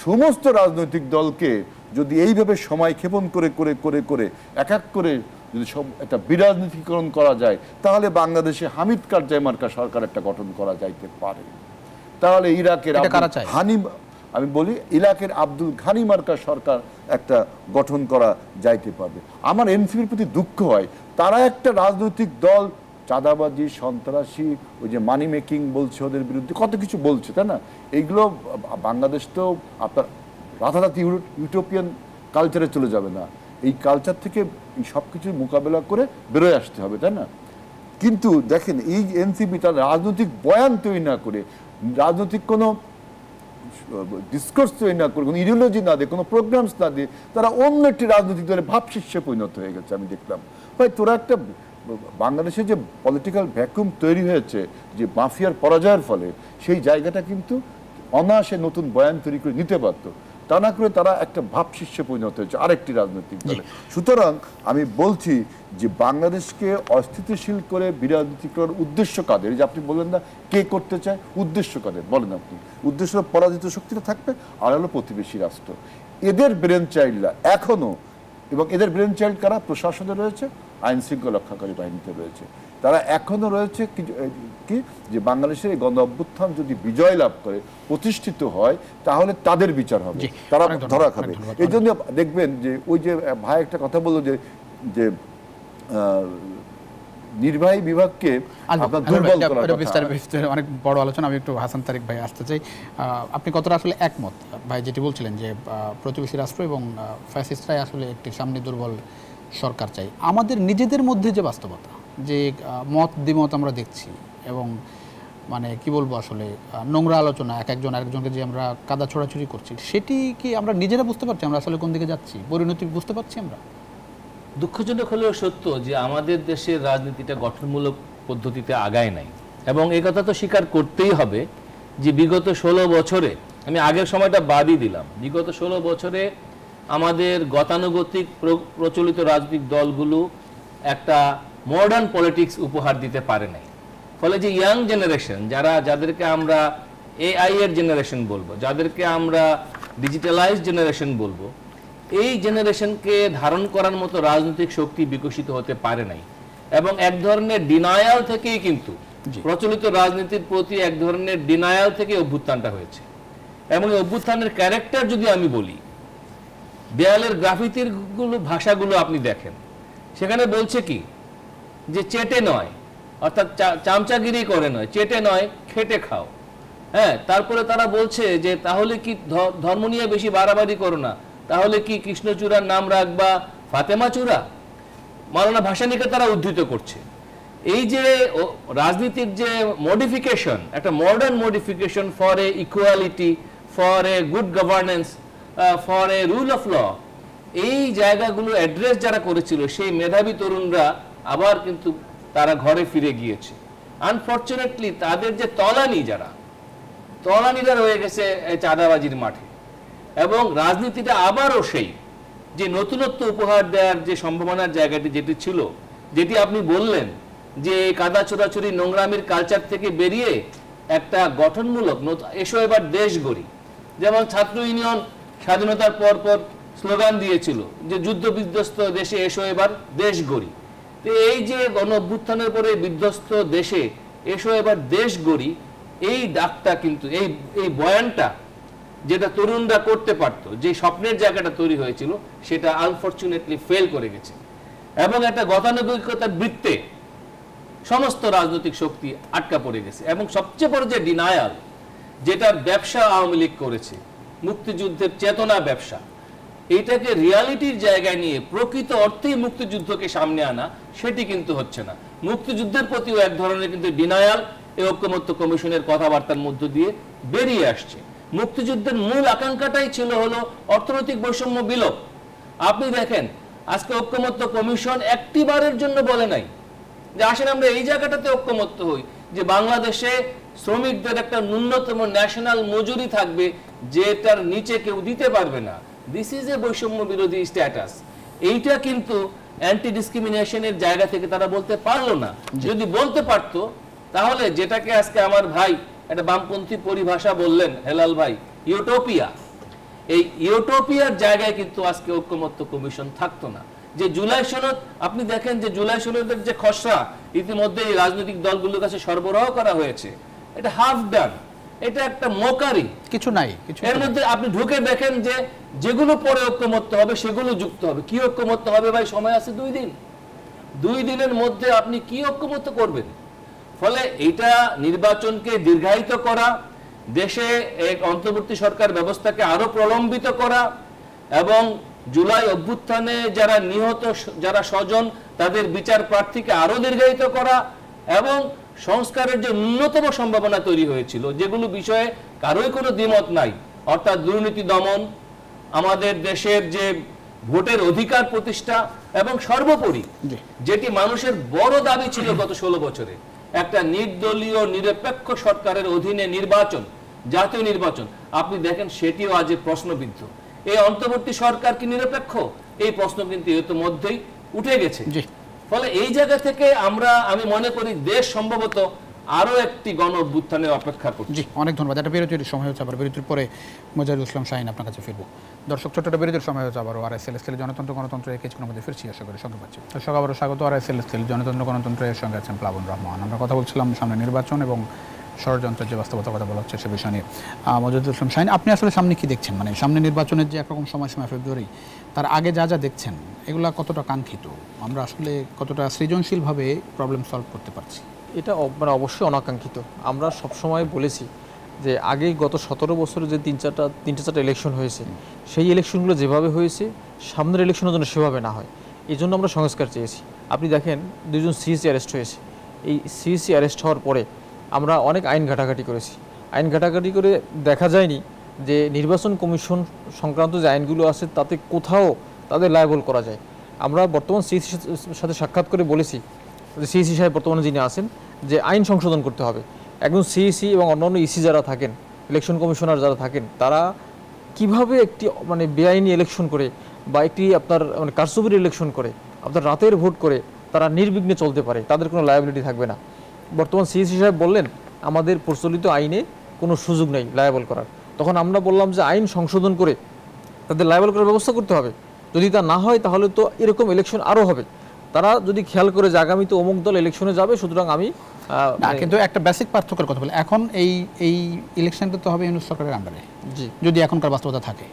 সমস্ত রাজনৈতিক দলকে যদি এইভাবে সময় ক্ষেপণ করে করে করে করে এক এক করে যদি সব একটা বিরাজনীতিকরণ করা যায়, তাহলে বাংলাদেশে হামিদ কারজাই মার্কা সরকার একটা গঠন করা যাইতে পারে। তাহলে ইরাকের আমি বলি ইরাকের আব্দুল ঘানি মার্কা সরকার একটা গঠন করা যাইতে পারবে। আমার এনসিপির প্রতি দুঃখ হয়, তারা একটা রাজনৈতিক দল চাঁদাবাজি, সন্ত্রাসী, ওই যে মানি মেকিং বলছে, ওদের বিরুদ্ধে কত কিছু বলছে, তাই না? এইগুলো বাংলাদেশ তো আপনার রাতারাতি ইউটোপিয়ান কালচারে চলে যাবে না, এই কালচার থেকে সব কিছু মোকাবেলা করে বেরোয় আসতে হবে, তাই না? কিন্তু দেখেন এই এনসিপি তার রাজনৈতিক বয়ান তৈরি না করে, রাজনৈতিক কোনো ডিসকোর্স তৈরি না করে, কোনো ইডিওলজি না দিয়ে, কোনো প্রোগ্রামস না দিয়ে তারা অন্য একটি রাজনৈতিক দলে ভাবশিষ্যে পরিণত হয়ে গেছে। আমি দেখলাম ভাই তোরা একটা বাংলাদেশে যে পলিটিক্যাল ভ্যাকুম তৈরি হয়েছে যে মাফিয়ার পরাজয়ের ফলে, সেই জায়গাটা কিন্তু অনায়াসে নতুন বয়ান তৈরি করে নিতে পারত, তা না করে তারা একটা ভাবশিষ্যে পরিণত হয়েছে আরেকটি রাজনৈতিক দলে। সুতরাং আমি বলছি যে বাংলাদেশকে অস্থিতিশীল করে বিরাজনীতি করার উদ্দেশ্য কাদের, যে আপনি বললেন না কে করতে চায়, উদ্দেশ্য কাদের বলেন আপনি? উদ্দেশ্য পরাজিত শক্তিটা থাকবে, আর হলো প্রতিবেশী রাষ্ট্র। এদের ব্রেন চাইল্ডরা এখনো, এবং এদের ব্রেন চাইল্ড কারা? প্রশাসনে রয়েছে, আইন শৃঙ্খলা রক্ষাকারী বাহিনীতে রয়েছে, তারা এখনো রয়েছে কি যে বাংলাদেশের এই গণ অভ্যুত্থান যদি বিজয় লাভ করে, প্রতিষ্ঠিত হয়, তাহলে তাদের বিচার হবে, তারা ধরা খাবে। এই জন্য দেখবেন যে ওই যে ভাই একটা কথা বললো যে নির্বাহী বিভাগকে আপনার দুর্বল করার কথা। অনেক বড় আলোচনা। আমি একটু হাসান তারিক ভাই আসতে চাই, আপনি কতটা আসলে একমত ভাই যেটি বলছিলেন যে প্রতিবেশী রাষ্ট্র এবং ফ্যাসিস্টরাই আসলে একটি সামনে দুর্বল সরকার চাই? আমাদের নিজেদের মধ্যে যে বাস্তবতা, যে মত দ্বিমত আমরা দেখছি, এবং মানে কি বলবো আসলে নোংরা আলোচনা, একজন আরেকজনকে যে আমরা কাদা ছোড়াছুড়ি করছি, সেটি কি আমরা নিজেরা বুঝতে পারছি আমরা আসলে কোন দিকে যাচ্ছি? পরিণতি বুঝতে পারছি আমরা? দুঃখজনক হলেও সত্য যে আমাদের দেশের রাজনীতিটা গঠনমূলক পদ্ধতিতে আগায় নাই, এবং এই কথা তো স্বীকার করতেই হবে যে বিগত 16 বছরে, আমি আগের সময়টা বাদই দিলাম, বিগত 16 বছরে আমাদের গতানুগতিক প্রচলিত রাজনৈতিক দলগুলো একটা মডার্ন পলিটিক্স উপহার দিতে পারে নাই। ফলে যে ইয়াং জেনারেশন, যাদেরকে আমরা এআই এর জেনারেশন বলবো, যাদেরকে আমরা ডিজিটালাইজড জেনারেশন বলবো, এই জেনারেশনকে ধারণ করার মতো রাজনৈতিক শক্তি বিকশিত হতে পারে নাই, এবং এক ধরনের ডিনায়াল থেকেই কিন্তু প্রচলিত রাজনীতির প্রতি এক ধরনের ডিনায়াল থেকে অভ্যুত্থানটা হয়েছে। এবং এই অভ্যুত্থানের ক্যারেক্টার যদি আমি বলি, দেয়ালের গ্রাফিতির ভাষাগুলো আপনি দেখেন, সেখানে বলছে কি যে চেটে নয়, অর্থাৎ চামচাগিরি করে নয়, চেটে নয় খেটে খাও। হ্যাঁ, তারপরে তারা বলছে যে তাহলে কি ধর্ম নিয়ে বেশি বাড়াবাড়ি করো না, তাহলে কি কৃষ্ণচূড়ার নাম রাখবা ফাতেমা চূড়া? মাওলানা ভাসানীকে তারা উদ্ধৃত করছে। এই যে রাজনীতির যে মডিফিকেশন, একটা modern modification for a equality, for a good governance, for a rule of law, এই জায়গাগুলো অ্যাড্রেস যারা করেছিল সেই মেধাবী তরুণরা আবার কিন্তু তারা ঘরে ফিরে গিয়েছে। আনফরচুনেটলি তাদের যে তলানিরা রয়ে গেছে চাঁদাবাজির মাঠে, এবং রাজনীতিটা আবারও সেই যে নতুনত্ব উপহার দেওয়ার যে সম্ভাবনার জায়গাটি যেটি ছিল, যেটি আপনি বললেন যে কাদা ছোড়াছুরি নোংরামির কালচার থেকে বেরিয়ে একটা গঠনমূলক এসো এবার দেশ গড়ি, যেমন ছাত্র ইউনিয়ন স্বাধীনতার পর স্লোগান দিয়েছিল যে যুদ্ধ বিধ্বস্ত দেশে এসো এবার দেশ গড়ি। তো এই যে গণ অভ্যুত্থানের পরে বিধ্বস্ত দেশে এসো এবার দেশ গড়ি, এই ডাকটা কিন্তু এই বয়ানটা যেটা তরুণরা করতে পারত, যে স্বপ্নের জায়গাটা তৈরি হয়েছিল, সেটা আনফরচুনেটলি ফেল করে গেছে। এবং একটা গতানুগতিকতার বৃত্তে সমস্ত রাজনৈতিক শক্তি আটকা পড়ে গেছে। এবং সবচেয়ে বড় যে ডিনায়াল, যেটার ব্যবসা আওয়ামী লীগ করেছে, মুক্তিযুদ্ধের চেতনা ব্যবসা, এইটাকে রিয়ালিটির জায়গায় নিয়ে প্রকৃত অর্থেই মুক্তিযুদ্ধকে সামনে আনা, সেটি কিন্তু হচ্ছে না। মুক্তিযুদ্ধের প্রতিও এক ধরনের কিন্তু ডিনায়াল এই ঐক্যমত্য কমিশনের কথাবার্তার মধ্য দিয়ে বেরিয়ে আসছে। মুক্তিযুদ্ধের মূল আকাঙ্ক্ষাটাই ছিল হলো অর্থনৈতিক বৈষম্য বিলোপ। আপনি দেখেন আজকে ঐক্যমত্য কমিশন একটিবারের জন্য বলে নাই যে আসেন আমরা এই জায়গাটাতে ঐক্যমত্য হই যে বাংলাদেশে শ্রমিকদের একটা ন্যূনতম ন্যাশনাল মজুরি থাকবে যেটার নিচে কেউ দিতে পারবে না। দিস ইজ এ বৈষম্য বিরোধী স্ট্যাটাস। এইটা কিন্তু অ্যান্টি ডিসক্রিমিনেশনের জায়গা থেকে তারা বলতে পারলো না। যদি বলতে পারতো তাহলে, যেটাকে আজকে আমার ভাই একটা বামপন্থী পরিভাষা বললেন হেলাল ভাই, ইউটোপিয়া, এই ইউটোপিয়ার জায়গায় কিন্তু আজকে ঐক্যমত্য কমিশন থাকতো না। যে জুলাই সনদ, আপনি দেখেন যে জুলাই সনদের যে খসড়া ইতিমধ্যে এই রাজনৈতিক দলগুলোর কাছে সরবরাহ করা হয়েছে, এটা হাফ ডান, এটা একটা মোকারি, কিছু নাই। এর মধ্যে আপনি ঢুকে দেখেন যে যেগুলো পরে ঐক্যমত্য হবে সেগুলো যুক্ত হবে। কি ঐক্যমত্য হবে ভাই? সময় আছে 2 দিন। 2 দিনের মধ্যে আপনি কি ঐক্যমত্য করবেন? ফলে এটা নির্বাচনকে দীর্ঘায়িত করা, দেশে এক অন্তর্বর্তী সরকার ব্যবস্থাকে আরো প্রলম্বিত করা, এবং জুলাই অভ্যুত্থানে যারা নিহত, যারা স্বজন, তাদের বিচার প্রার্থীকে আরো দীর্ঘায়িত করা এবং সংস্কারের যে ন্যূনতম সম্ভাবনা তৈরি হয়েছিল, যেগুলো বিষয়ে কারোই কোনো দ্বিমত নাই, অর্থাৎ দুর্নীতি দমন, আমাদের দেশের যে ভোটের অধিকার প্রতিষ্ঠা এবং সর্বোপরি যেটি মানুষের বড় দাবি ছিল গত 16 বছরে, একটা নির্দলীয় নিরপেক্ষ সরকারের অধীনে নির্বাচন, জাতীয় নির্বাচন, আপনি দেখেন সেটিও আজ প্রশ্নবিদ্ধ। এই অন্তর্বর্তী সরকার কি নিরপেক্ষ? এই প্রশ্ন কিন্তু ইতিমধ্যেই উঠে গেছে। ফলে এই জায়গা থেকে আমি মনে করি দেশ সম্ভবত আরো একটি গণ অভ্যুত্থানের অপেক্ষা করছে। অনেক ধন্যবাদ। একটা বিরতির সময় হচ্ছে, আবার বিরতির পরে মোজাহিদুল ইসলাম শাহীন আপনার কাছে ফিরবো। দর্শক, ছোট্ট একটা বিরতির সময় হচ্ছে, আবারও আরএসএল জনতন্ত্র গণতন্ত্র এই কিছুক্ষণের মধ্যে ফিরছি, আশা করি সঙ্গে পাচ্ছি। দর্শক, আবারও স্বাগত। আরএসএল জনতন্ত্র গণতন্ত্র এর সঙ্গে আছেন প্লাবন রহমান। আমরা কথা বলছিলাম সামনে নির্বাচন এবং ষড়যন্ত্রের যে বাস্তবতার কথা বলা হচ্ছে সে বিষয় নিয়ে। মোজাহিদুল ইসলাম শাহীন, আপনি আসলে সামনে কি দেখছেন? মানে সামনে নির্বাচনের যে একরকম সময়সীমা ফেব্রুয়ারি, তার আগে যা যা দেখছেন এগুলা কতটা কাঙ্ক্ষিত? আমরা আসলে কতটা সৃজনশীলভাবে প্রবলেম সলভ করতে পারছি? এটা মানে অবশ্যই অনাকাঙ্ক্ষিত। আমরা সবসময় বলেছি যে আগেই গত 17 বছরে যে তিনটা চারটা ইলেকশন হয়েছে, সেই ইলেকশনগুলো যেভাবে হয়েছে সামনের ইলেকশনের জন্য সেভাবে না হয়, এই জন্য আমরা সংস্কার চেয়েছি। আপনি দেখেন 2 জন সিইসি অ্যারেস্ট হয়েছে। এই সিইসি অ্যারেস্ট হওয়ার পরে আমরা অনেক আইন ঘাটাঘাটি করেছি। আইন ঘাটাঘাটি করে দেখা যায়নি যে নির্বাচন কমিশন সংক্রান্ত যে আইনগুলো আছে তাতে কোথাও তাদের লায়াবল করা যায়। আমরা বর্তমান সিইসির সাথে সাক্ষাৎ করে বলেছি যে সিইসি সাহেব বর্তমানে যিনি আছেন, যে আইন সংশোধন করতে হবে। একজন সিইসি এবং অন্যান্য ইসি যারা থাকেন, ইলেকশন কমিশনার যারা থাকেন, তারা কিভাবে একটি মানে বেআইনি ইলেকশন করে বা একটি আপনার মানে কারচুপির ইলেকশন করে, আপনার রাতের ভোট করে তারা নির্বিঘ্নে চলতে পারে, তাদের কোনো লায়াবিলিটি থাকবে না। বর্তমান সিইসি সাহেব বললেন আমাদের প্রচলিত আইনে কোনো সুযোগ নেই লায়াবল করার। তখন আমরা বললাম যে আইন সংশোধন করে তাদের লায়াবল করার ব্যবস্থা করতে হবে। যদি তা না হয় তাহলে তো এরকম ইলেকশন আরও হবে। তারা যদি খেয়াল করে যে আগামীতে অমুক দল ইলেকশনে যাবে, সুতরাং আমি কিন্তু একটা বেসিক পার্থক্যের কথা বলি, এখন এই ইলেকশনটা তো হবে ইউনূস সরকারের আন্ডারে, যদি এখনকার বাস্তবতা থাকে।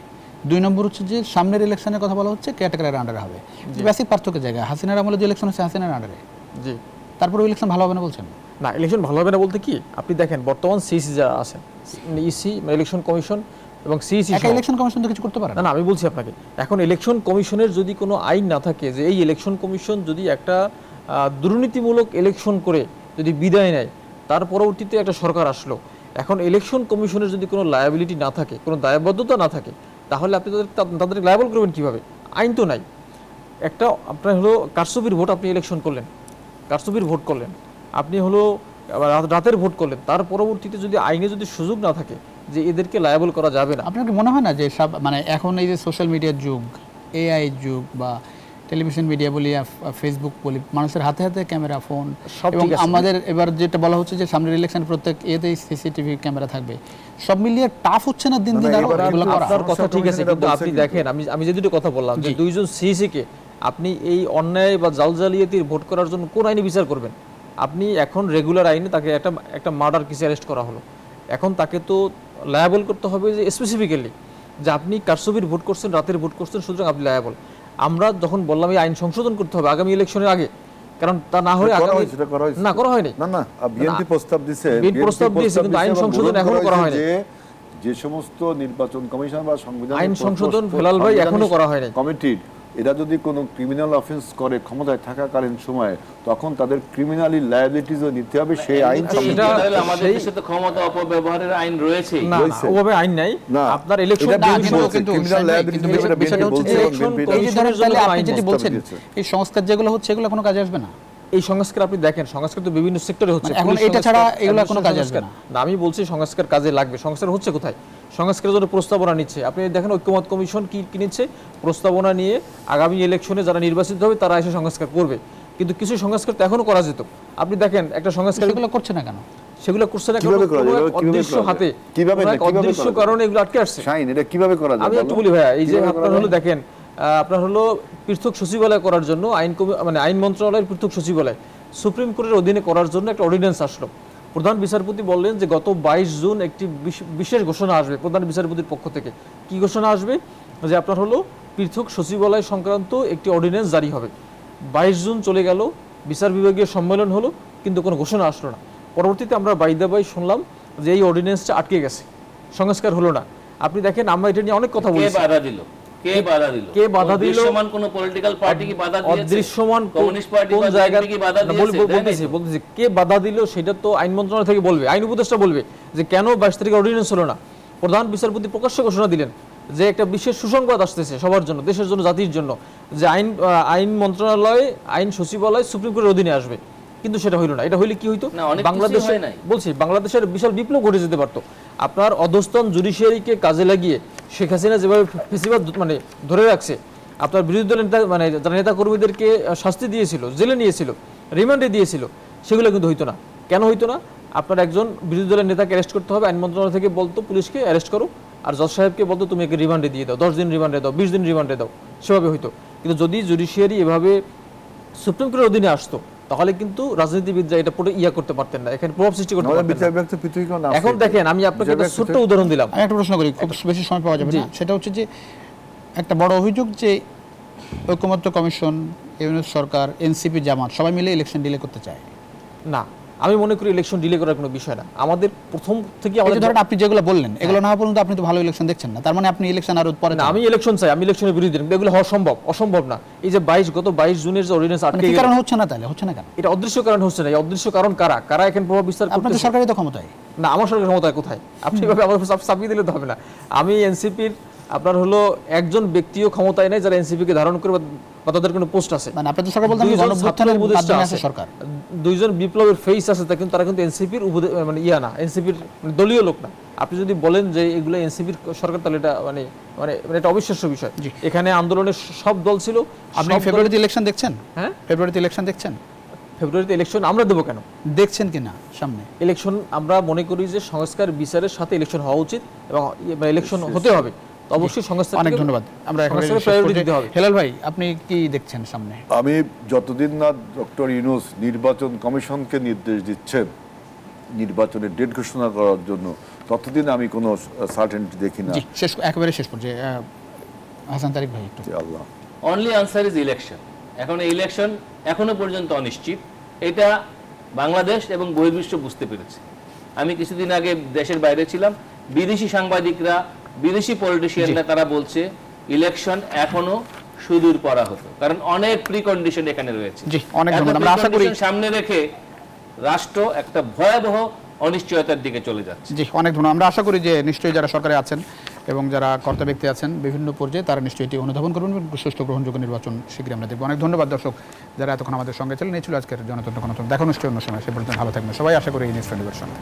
2 নম্বর হচ্ছে যে সামনের ইলেকশনের কথা বলা হচ্ছে কেয়ারটেকারের আন্ডারে হবে। বেসিক পার্থক্যের জায়গায় হাসিনার আমলে যে ইলেকশন হচ্ছে হাসিনার আন্ডারে, জি, তারপরে ইলেকশন ভালো হবে না বলছেন? না, ইলেকশন ভালো হবে না বলতে কি, আপনি দেখেন বর্তমান সিইসি যারা আছেন, ইসি ইলেকশন কমিশন এবং সিইসি, ইলেকশন কমিশন তো কিছু করতে পারে না। আমি বলছি আপনাকে, এখন ইলেকশন কমিশনের যদি কোনো আইন না থাকে, যে এই ইলেকশন কমিশন যদি একটা দুর্নীতিমূলক ইলেকশন করে যদি বিদায় নেয়, তার পরবর্তীতে একটা সরকার আসলো, এখন ইলেকশন কমিশনের যদি কোনো লায়াবিলিটি না থাকে, কোনো দায়বদ্ধতা না থাকে, তাহলে আপনি তাদের লায়াবল করবেন কীভাবে? আইন তো নাই। একটা আপনার হলো কারচুপির ভোট, আপনি ইলেকশন করলেন, কারচুপির ভোট করলেন, আপনি হলো রাতের ভোট করলেন, তার পরবর্তীতে যদি আইনে যদি সুযোগ না থাকে যে এদেরকে লায়াবল করা যাবে না। আপনার কি মনে হয় না যে সব মানে এখন এই যে সোশ্যাল মিডিয়ার যুগ, এআই যুগ বা টেলিভিশন মিডিয়া বলি, ফেসবুক বলি, মানুষের হাতে হাতে ক্যামেরা, ফোন, এবং আমাদের এবার যেটা বলা হচ্ছে যে সামনের ইলেকশন প্রত্যেক এতেই সিসিটিভি ক্যামেরা থাকবে, সব মিলিয়ে টাফ হচ্ছে না দিন দিন? আপনার কথা ঠিক আছে, কিন্তু আপনি দেখেন আমি যে দুটো কথা বললাম, যে 2 জন সিইসিকে আপনি এই অন্যায় বা জালজালিয়াতির ভোট করার জন্য কোন আইনে বিচার করবেন? আপনি এখন রেগুলার আইনে তাকে একটা মার্ডার কেসে অ্যারেস্ট করা হলো, এখন তাকে তো লায়াবল করতে হবে যে স্পেসিফিক্যালি যে আপনি কারচুপির ভোট করছেন, রাতের ভোট করছেন, সুতরাং আপনি লায়াবল। আমরা যখন বললাম এই আইন সংশোধন করতে হবে আগামী ইলেকশনের আগে, কারণ তা না হলে না করা হয়নি। না, বিএনপি প্রস্তাব দিয়েছে, কিন্তু আইন সংশোধন এখনো করা হয়নি। যে সমস্ত নির্বাচন কমিশন বা সংবিধান আইন সংশোধন ফেলাল ভাই এখনো করা হয়নি। কমিটির এরা যদি কোনো ক্রিমিনাল অফেন্স করে ক্ষমতায় থাকাকালীন সময়ে, তখন তাদের ক্রিমিনালি লায়াবিলিটিজও নিতে হবে। সেই আইন আমাদের দেশে তো ক্ষমতা অপব্যবহারের আইন রয়েছে, না ওভাবে আইন নাই। আপনার ইলেকশন ক্রিমিনাল লায়াবিলিটি বলছেন, এই সংস্কার যেগুলো হচ্ছে এগুলো কোনো কাজে আসবে না। এই সংস্কার আপনি দেখেন, সংস্কার তো বিভিন্ন সেক্টরে হচ্ছে, এখন এটা ছাড়া এগুলো কোনো কাজে আসবে না। আমি বলছি সংস্কার কাজে লাগবে। সংস্কার হচ্ছে কোথায়? সংস্কারের জন্য প্রস্তাবনা নিচ্ছে। আপনি দেখেন ঐক্যমত কমিশন কি নিচ্ছে, প্রস্তাবনা নিয়ে আগামী ইলেকশনে যারা নির্বাচিত হবে তারা এসে সংস্কার করবে। কিন্তু কিছু সংস্কার তো এখনো করা যেত। আপনি দেখেন একটা সংস্কার, সেগুলো করছে না কেন? সেগুলো করছে না অদৃশ্য হাতে, অদৃশ্য কারণে এগুলো আটকে আসছে। এটা কিভাবে করা যায় আমি একটু বলি ভাইয়া, এই যে আপনার হলো দেখেন, আপনার হলো পৃথক সচিবালয় করার জন্য আইন মন্ত্রণালয়ের পৃথক সচিবালয় সুপ্রিম কোর্টের অধীনে করার জন্য একটা অর্ডিন্যান্স আসলো। প্রধান বিচারপতি বললেন যে গত 22 জুন একটি বিশেষ ঘোষণা আসবে প্রধান বিচারপতির পক্ষ থেকে। কি ঘোষণা আসবে? যে আপনার হলো পৃথক সচিবালয় সংক্রান্ত একটি অর্ডিন্যান্স জারি হবে। 22 জুন চলে গেল, বিচার বিভাগীয় সম্মেলন হলো, কিন্তু কোনো ঘোষণা আসলো না। পরবর্তীতে আমরা বাইদাবাই শুনলাম যে এই অর্ডিন্যান্সটা আটকে গেছে, সংস্কার হলো না। আপনি দেখেন আমরা এটা নিয়ে অনেক কথা বলছি। কে বাধা দিল? কে বাধা দিল? অদৃশ্যমান কোন পলিটিক্যাল পার্টি কি বাধা দিয়েছে? অদৃশ্যমান কমিউনিস্ট পার্টি কোন বা জায়গা বিএনপি কি বাধা দিয়েছে? বলতেছি কে বাধা দিল সেটা তো আইন মন্ত্রণালয় থেকে বলবে, আইন উপদেষ্টা বলবে যে কেন 22 তারিখে অর্ডিন্যান্স হলো না। প্রধান বিচারপতি প্রকাশ্য ঘোষণা দিলেন যে একটা বিশেষ সুসংবাদ আসতেছে সবার জন্য, দেশের জন্য, জাতির জন্য, যে আইন মন্ত্রণালয়, আইন সচিবালয় সুপ্রিম কোর্টের অধীনে আসবে। কিন্তু সেটা হইল না। এটা হইলে কি হইতো? বাংলাদেশে বলছি বাংলাদেশের বিশাল বিপ্লব ঘটে যেতে পারতো। আপনার অধস্তন জুডিশিয়ারিকে কাজে লাগিয়ে শেখ হাসিনা যেভাবে ফেসিবাদ মানে ধরে রাখছে, আপনার বিরোধী দলের নেতা মানে যারা নেতা কর্মীদেরকে শাস্তি দিয়েছিল, জেলে নিয়েছিল, রিমান্ডে দিয়েছিল, সেগুলো কিন্তু হইতো না। কেন হইতো না? আপনার একজন বিরোধী দলের নেতাকে অ্যারেস্ট করতে হবে, আইন মন্ত্রণালয় থেকে বলতো পুলিশকে অ্যারেস্ট করো, আর জজ সাহেবকে বলতো তুমি একে রিমান্ডে দিয়ে দাও, 10 দিন রিমান্ডে দাও, 20 দিন রিমান্ডে দাও, সেভাবে হইতো। কিন্তু যদি জুডিশিয়ারি এভাবে সুপ্রিম কোর্টের অধীনে আসতো তাহলে কিন্তু রাজনীতিবিদরা এটা পুরো করতে পারতেন না, এখানে প্রভাব সৃষ্টি করতে পারতেন না। এখন দেখেন আমি আপনাকে একটা ছোট্ট উদাহরণ দিলাম। আমি একটা প্রশ্ন করি, খুব বেশি সময় পাওয়া যাবে না। সেটা হচ্ছে যে একটা বড় অভিযোগ যে ঐকমত্য কমিশন, ইউনিট সরকার, এনসিপি, জামাত সবাই মিলে ইলেকশন ডিলে করতে চায়। না, আমি মনে করি ইলেকশন ডিলে করার কোনো বিষয় না। আমাদের প্রথম থেকে আমাদের ধরেন আপনি যেগুলো বললেন এগুলো না পর্যন্ত আপনি তো ভালো ইলেকশন দেখছেন না, তার মানে আপনি ইলেকশন আরো পরে না। আমি ইলেকশন চাই, আমি ইলেকশনের বিরোধী, এগুলো হওয়া অসম্ভব না। এই যে গত 22 জুনের যে অর্ডিন্যান্স আটকে গেল, কারণ হচ্ছে না, তাহলে হচ্ছে না কেন? এটা অদৃশ্য কারণ হচ্ছে না। এই অদৃশ্য কারণ কারা এখন প্রভাব বিস্তার করতেছে? আপনাদের সরকারই তো ক্ষমতায়। না, আমার সরকার ক্ষমতায় কোথায়? আপনি এভাবে আমার চাপিয়ে দিলে তো হবে না। আমি এনসিপির আপনার হলো একজন ব্যক্তিও ক্ষমতায় নাই যারা এনসিপি কে ধারণ করে বা তাদের কোনো পোস্ট আছে। মানে আপনাদের সরকার বলতে আমি গণঅভ্যুত্থানের মাধ্যমে আছে সরকার, দুইজন বিপ্লবের ফেস আছে, তা কিন্তু তারা কিন্তু এনসিপির মানে না, এনসিপির দলীয় লোক না। আপনি যদি বলেন যে এগুলো এনসিপির সরকার, তাহলে এটা মানে মানে এটা অবিশ্বাস্য বিষয়। এখানে আন্দোলনের সব দল ছিল। আপনি ফেব্রুয়ারিতে ইলেকশন দেখছেন? হ্যাঁ, ফেব্রুয়ারিতে ইলেকশন দেখছেন? ফেব্রুয়ারিতে ইলেকশন আমরা দেবো কেন? দেখছেন কিনা সামনে ইলেকশন? আমরা মনে করি যে সংস্কার বিচারের সাথে ইলেকশন হওয়া উচিত এবং ইলেকশন হতে হবে। অবশ্যই সংস্কার। অনেক ধন্যবাদ। আমরা প্রায়োরিটি দিতে হবে। হেলাল ভাই, আপনি কি দেখছেন সামনে? আমি যতদিন না ডক্টর ইউনূস নির্বাচন কমিশনকে নির্দেশ দিচ্ছেন নির্বাচনের ডেট ঘোষণা করার জন্য, ততদিন আমি কোনো সার্টেনিটি দেখি না। একেবারে শেষ পর্যায়ে হাসান তারিক ভাই একটু। আল্লাহ, অনলি আনসার ইজ ইলেকশন। এখন এই ইলেকশন এখনো পর্যন্ত অনিশ্চিত, এটা বাংলাদেশ এবং বহির্বিশ্ব বুঝতে পেরেছে। আমি কিছুদিন আগে দেশের বাইরে ছিলাম, বিদেশি সাংবাদিকরা, বিদেশি পলিটিশিয়ানরা তারা বলছে ইলেকশন এখনো সুদূর পরাহত, কারণ অনেক প্রিকন্ডিশন এখানে রয়েছে। আমরা আশা করি সামনে রেখে রাষ্ট্র একটা ভয়াবহ অনিশ্চয়তার দিকে চলে যাচ্ছে। জি, অনেক ধন্যবাদ। আমরা আশা করি যে নিশ্চয়ই যারা সরকারে আছেন এবং যারা কর্তা ব্যক্তি আছেন বিভিন্ন পর্যায়ে, তারা নিশ্চয়ই এটি অনুধাবন করবেন এবং সুষ্ঠু গ্রহণযোগ্য নির্বাচন শীঘ্রই আমরা দেখব। অনেক ধন্যবাদ দর্শক যারা এতক্ষণ আমাদের সঙ্গে ছিলেন। এই ছিল আজকের জনতন্ত্র গণতন্ত্র। দেখা নিশ্চয়ই অন্য সময়। সে পর্যন্ত ভালো থাকবেন সবাই। আশা করি এই নিউজ 24 সঙ্গে।